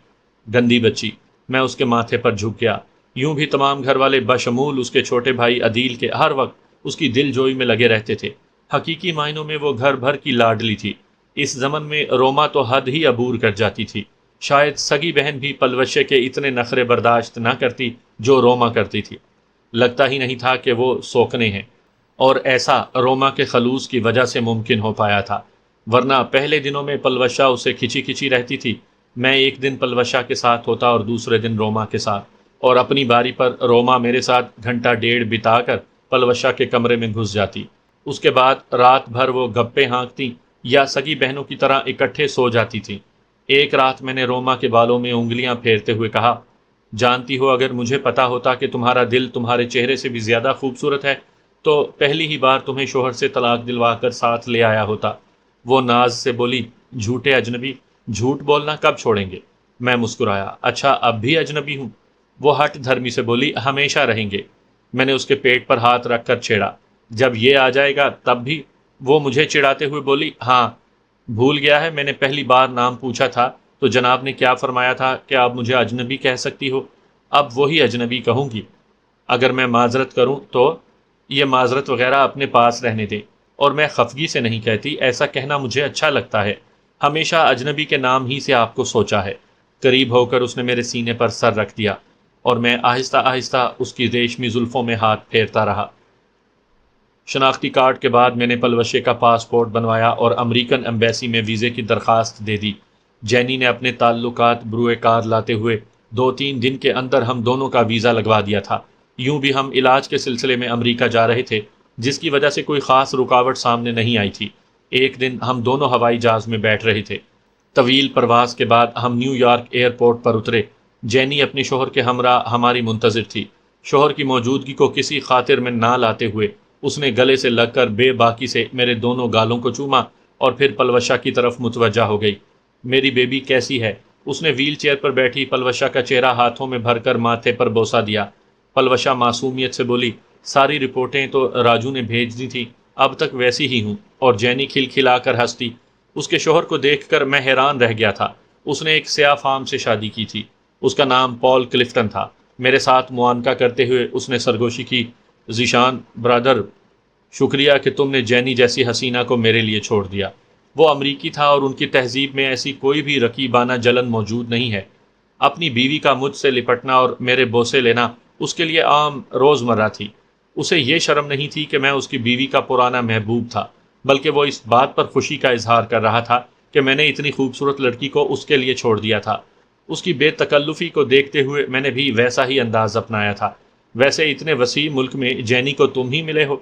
گندی بچی، میں اس کے ماتھے پر جھک گیا۔ یوں بھی تمام گھر والے بشمول اس کے چھوٹے بھائی عدیل کے ہر وقت اس کی دل جوئی میں لگے رہتے تھے۔ حقیقی معنوں میں وہ گھر بھر کی لاڈلی تھی۔ اس زمن میں روما تو حد ہی عبور کر جاتی تھی۔ شاید سگی بہن بھی پلوشے کے اتنے نخرے برداشت نہ کرتی جو روما کرتی تھی۔ لگتا ہی نہیں تھا کہ وہ سوکنے ہیں، اور ایسا روما کے خلوص کی وجہ سے ممکن ہو پایا تھا، ورنہ پہلے دنوں میں پلوشہ اسے کھچی کھچی رہتی تھی۔ میں ایک دن پلوشہ کے ساتھ ہوتا اور دوسرے دن روما کے ساتھ، اور اپنی باری پر روما میرے ساتھ گھنٹہ ڈیڑھ بتا کر پلوشہ کے کمرے میں گھس جاتی۔ اس کے بعد رات بھر وہ گپے ہانکتی یا سگی بہنوں کی طرح اکٹھے سو جاتی تھی۔ ایک رات میں نے روما کے بالوں میں انگلیاں پھیرتے ہوئے کہا، جانتی ہو اگر مجھے پتا ہوتا کہ تمہارا دل تمہارے چہرے سے بھی زیادہ خوبصورت ہے تو پہلی ہی بار تمہیں شوہر سے طلاق دلوا کر ساتھ لے آیا ہوتا۔ وہ ناز سے بولی، جھوٹے اجنبی، جھوٹ بولنا کب چھوڑیں گے؟ میں مسکرایا، اچھا اب بھی اجنبی ہوں؟ وہ ہٹ دھرمی سے بولی، ہمیشہ رہیں گے۔ میں نے اس کے پیٹ پر ہاتھ رکھ کر چھیڑا، جب یہ آ جائے گا تب بھی؟ وہ مجھے چڑھاتے ہوئے بولی، ہاں بھول گیا ہے میں نے پہلی بار نام پوچھا تھا تو جناب نے کیا فرمایا تھا کہ آپ مجھے اجنبی کہہ سکتی ہو؟ اب وہی اجنبی کہوں گی۔ اگر میں معذرت کروں تو یہ معذرت وغیرہ اپنے پاس رہنے دے، اور میں خفگی سے نہیں کہتی، ایسا کہنا مجھے اچھا لگتا ہے۔ ہمیشہ اجنبی کے نام ہی سے آپ کو سوچا ہے۔ قریب ہو کر اس نے میرے سینے پر سر رکھ دیا اور میں آہستہ آہستہ اس کی ریشمی زلفوں میں ہاتھ پھیرتا رہا۔ شناختی کارڈ کے بعد میں نے پلوشے کا پاسپورٹ بنوایا اور امریکن ایمبیسی میں ویزے کی درخواست دے دی۔ جینی نے اپنے تعلقات بروئے کار لاتے ہوئے 2-3 دن کے اندر ہم دونوں کا ویزا لگوا دیا تھا۔ یوں بھی ہم علاج کے سلسلے میں امریکہ جا رہے تھے، جس کی وجہ سے کوئی خاص رکاوٹ سامنے نہیں آئی تھی۔ ایک دن ہم دونوں ہوائی جہاز میں بیٹھ رہے تھے۔ طویل پرواز کے بعد ہم نیو یارک ایئرپورٹ پر اترے۔ جینی اپنے شوہر کے ہمراہ ہماری منتظر تھی۔ شوہر کی موجودگی کو کسی خاطر میں نہ لاتے ہوئے اس نے گلے سے لگ کر بے باکی سے میرے دونوں گالوں کو چوما اور پھر پلوشہ کی طرف متوجہ ہو گئی۔ میری بیبی کیسی ہے؟ اس نے ویل چیئر پر بیٹھی پلوشہ کا چہرہ ہاتھوں میں بھر کر ماتھے پر بوسہ دیا۔ پلوشہ معصومیت سے بولی، ساری رپورٹیں تو راجو نے بھیج دی تھی، اب تک ویسی ہی ہوں۔ اور جینی کھلکھلا کر ہنستی۔ اس کے شوہر کو دیکھ کر میں حیران رہ گیا تھا۔ اس نے ایک سیاہ فام سے شادی کی تھی، اس کا نام پال کلفٹن تھا۔ میرے ساتھ معانقہ کرتے ہوئے اس نے سرگوشی کی، ذیشان برادر، شکریہ کہ تم نے جینی جیسی حسینہ کو میرے لیے چھوڑ دیا۔ وہ امریکی تھا اور ان کی تہذیب میں ایسی کوئی بھی رقیبانہ جلن موجود نہیں ہے۔ اپنی بیوی کا مجھ سے لپٹنا اور میرے بوسے لینا اس کے لیے عام روزمرہ تھی۔ اسے یہ شرم نہیں تھی کہ میں اس کی بیوی کا پرانا محبوب تھا، بلکہ وہ اس بات پر خوشی کا اظہار کر رہا تھا کہ میں نے اتنی خوبصورت لڑکی کو اس کے لیے چھوڑ دیا تھا۔ اس کی بے تکلفی کو دیکھتے ہوئے میں نے بھی ویسا ہی انداز اپنایا تھا۔ ویسے اتنے وسیع ملک میں جینی کو تم ہی ملے ہو؟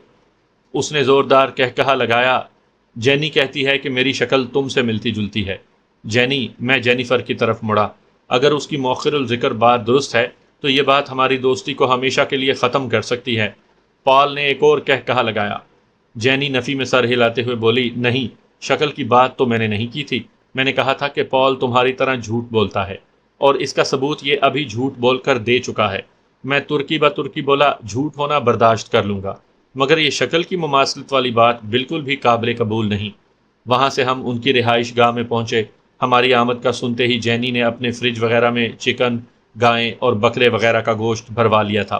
اس نے زوردار کہا لگایا۔ جینی کہتی ہے کہ میری شکل تم سے ملتی جلتی ہے۔ جینی، میں جینیفر کی طرف مڑا۔ اگر اس کی مؤخر الذکر بات درست ہے تو یہ بات ہماری دوستی کو ہمیشہ کے لیے ختم کر سکتی ہے۔ پال نے ایک اور کہا لگایا۔ جینی نفی میں سر ہلاتے ہوئے بولی، نہیں، شکل کی بات تو میں نے نہیں کی تھی۔ میں نے کہا تھا کہ پال تمہاری طرح جھوٹ بولتا ہے، اور اس کا ثبوت یہ ابھی جھوٹ بول کر دے چکا ہے۔ میں ترکی بترکی بولا، جھوٹ ہونا برداشت کر لوں گا، مگر یہ شکل کی مماثلت والی بات بالکل بھی قابل قبول نہیں۔ وہاں سے ہم ان کی رہائش گاہ میں پہنچے۔ ہماری آمد کا سنتے ہی جینی نے اپنے فریج وغیرہ میں چکن، گائیں اور بکرے وغیرہ کا گوشت بھروا لیا تھا۔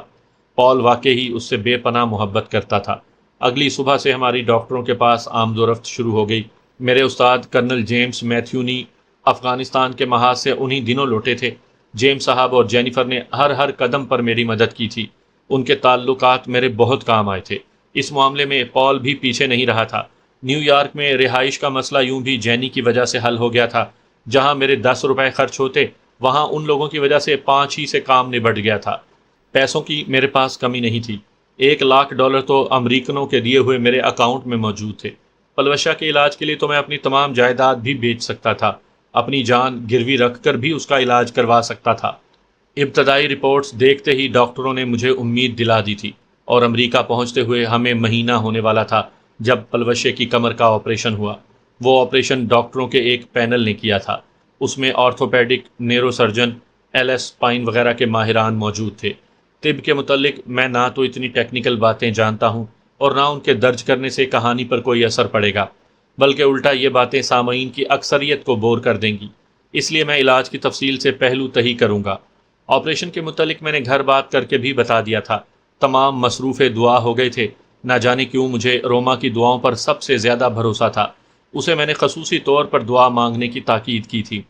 پال واقعی اس سے بے پناہ محبت کرتا تھا۔ اگلی صبح سے ہماری ڈاکٹروں کے پاس آمد و رفت شروع ہو گئی۔ میرے استاد کرنل جیمز میتھیونی افغانستان کے محاذ سے انہی دنوں لوٹے تھے۔ جیمز صاحب اور جینیفر نے ہر قدم پر میری مدد کی تھی۔ ان کے تعلقات میرے بہت کام آئے تھے۔ اس معاملے میں پال بھی پیچھے نہیں رہا تھا۔ نیو یارک میں رہائش کا مسئلہ یوں بھی جینی کی وجہ سے حل ہو گیا تھا۔ جہاں میرے 10 روپے خرچ ہوتے، وہاں ان لوگوں کی وجہ سے 5 ہی سے کام نبٹ گیا تھا۔ پیسوں کی میرے پاس کمی نہیں تھی۔ $1,00,000 تو امریکنوں کے دیے ہوئے میرے اکاؤنٹ میں موجود تھے۔ پلوشہ کے علاج کے لیے تو میں اپنی تمام جائیداد بھی بیچ سکتا تھا، اپنی جان گروی رکھ کر بھی اس کا علاج کروا سکتا تھا۔ ابتدائی رپورٹس دیکھتے ہی ڈاکٹروں نے مجھے امید دلا دی تھی، اور امریکہ پہنچتے ہوئے ہمیں مہینہ ہونے والا تھا جب پلوشے کی کمر کا آپریشن ہوا۔ وہ آپریشن ڈاکٹروں کے ایک پینل نے کیا تھا۔ اس میں آرتھوپیڈک، نیرو سرجن، اسپائن وغیرہ کے ماہران موجود تھے۔ طب کے متعلق میں نہ تو اتنی ٹیکنیکل باتیں جانتا ہوں اور نہ ان کے درج کرنے سے کہانی پر کوئی اثر پڑے گا، بلکہ الٹا یہ باتیں سامعین کی اکثریت کو بور کر دیں گی۔ اس لیے میں علاج کی تفصیل سے پہلو تہی کروں گا۔ آپریشن کے متعلق میں نے گھر بات کر کے بھی بتا دیا تھا۔ تمام مصروف دعا ہو گئے تھے۔ نہ جانے کیوں مجھے روما کی دعاؤں پر سب سے زیادہ بھروسہ تھا۔ اسے میں نے خصوصی طور پر دعا مانگنے کی تاکید کی تھی۔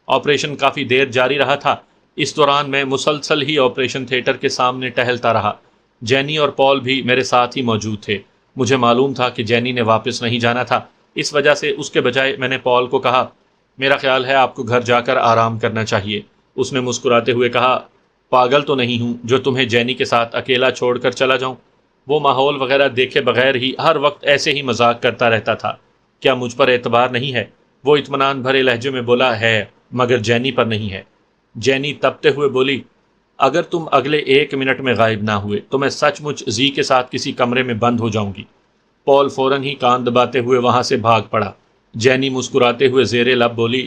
آپریشن کافی دیر جاری رہا تھا۔ اس دوران میں مسلسل ہی آپریشن تھیٹر کے سامنے ٹہلتا رہا۔ جینی اور پال بھی میرے ساتھ ہی موجود تھے۔ مجھے معلوم تھا کہ جینی نے واپس نہیں جانا تھا، اس وجہ سے اس کے بجائے میں نے پال کو کہا، میرا خیال ہے آپ کو گھر جا کر آرام کرنا چاہیے۔ اس نے مسکراتے ہوئے کہا، پاگل تو نہیں ہوں جو تمہیں جینی کے ساتھ اکیلا چھوڑ کر چلا جاؤں؟ وہ ماحول وغیرہ دیکھے بغیر ہی ہر وقت ایسے ہی مذاق کرتا رہتا تھا۔ کیا مجھ پر اعتبار نہیں ہے؟ وہ اطمینان بھرے لہجے میں بولا، ہے، مگر جینی پر نہیں ہے۔ جینی تپتے ہوئے بولی، اگر تم اگلے 1 منٹ میں غائب نہ ہوئے تو میں سچ مچ زی کے ساتھ کسی کمرے میں بند ہو جاؤں گی۔ پال فوراً ہی کان دباتے ہوئے وہاں سے بھاگ پڑا۔ جینی مسکراتے ہوئے زیر لب بولی،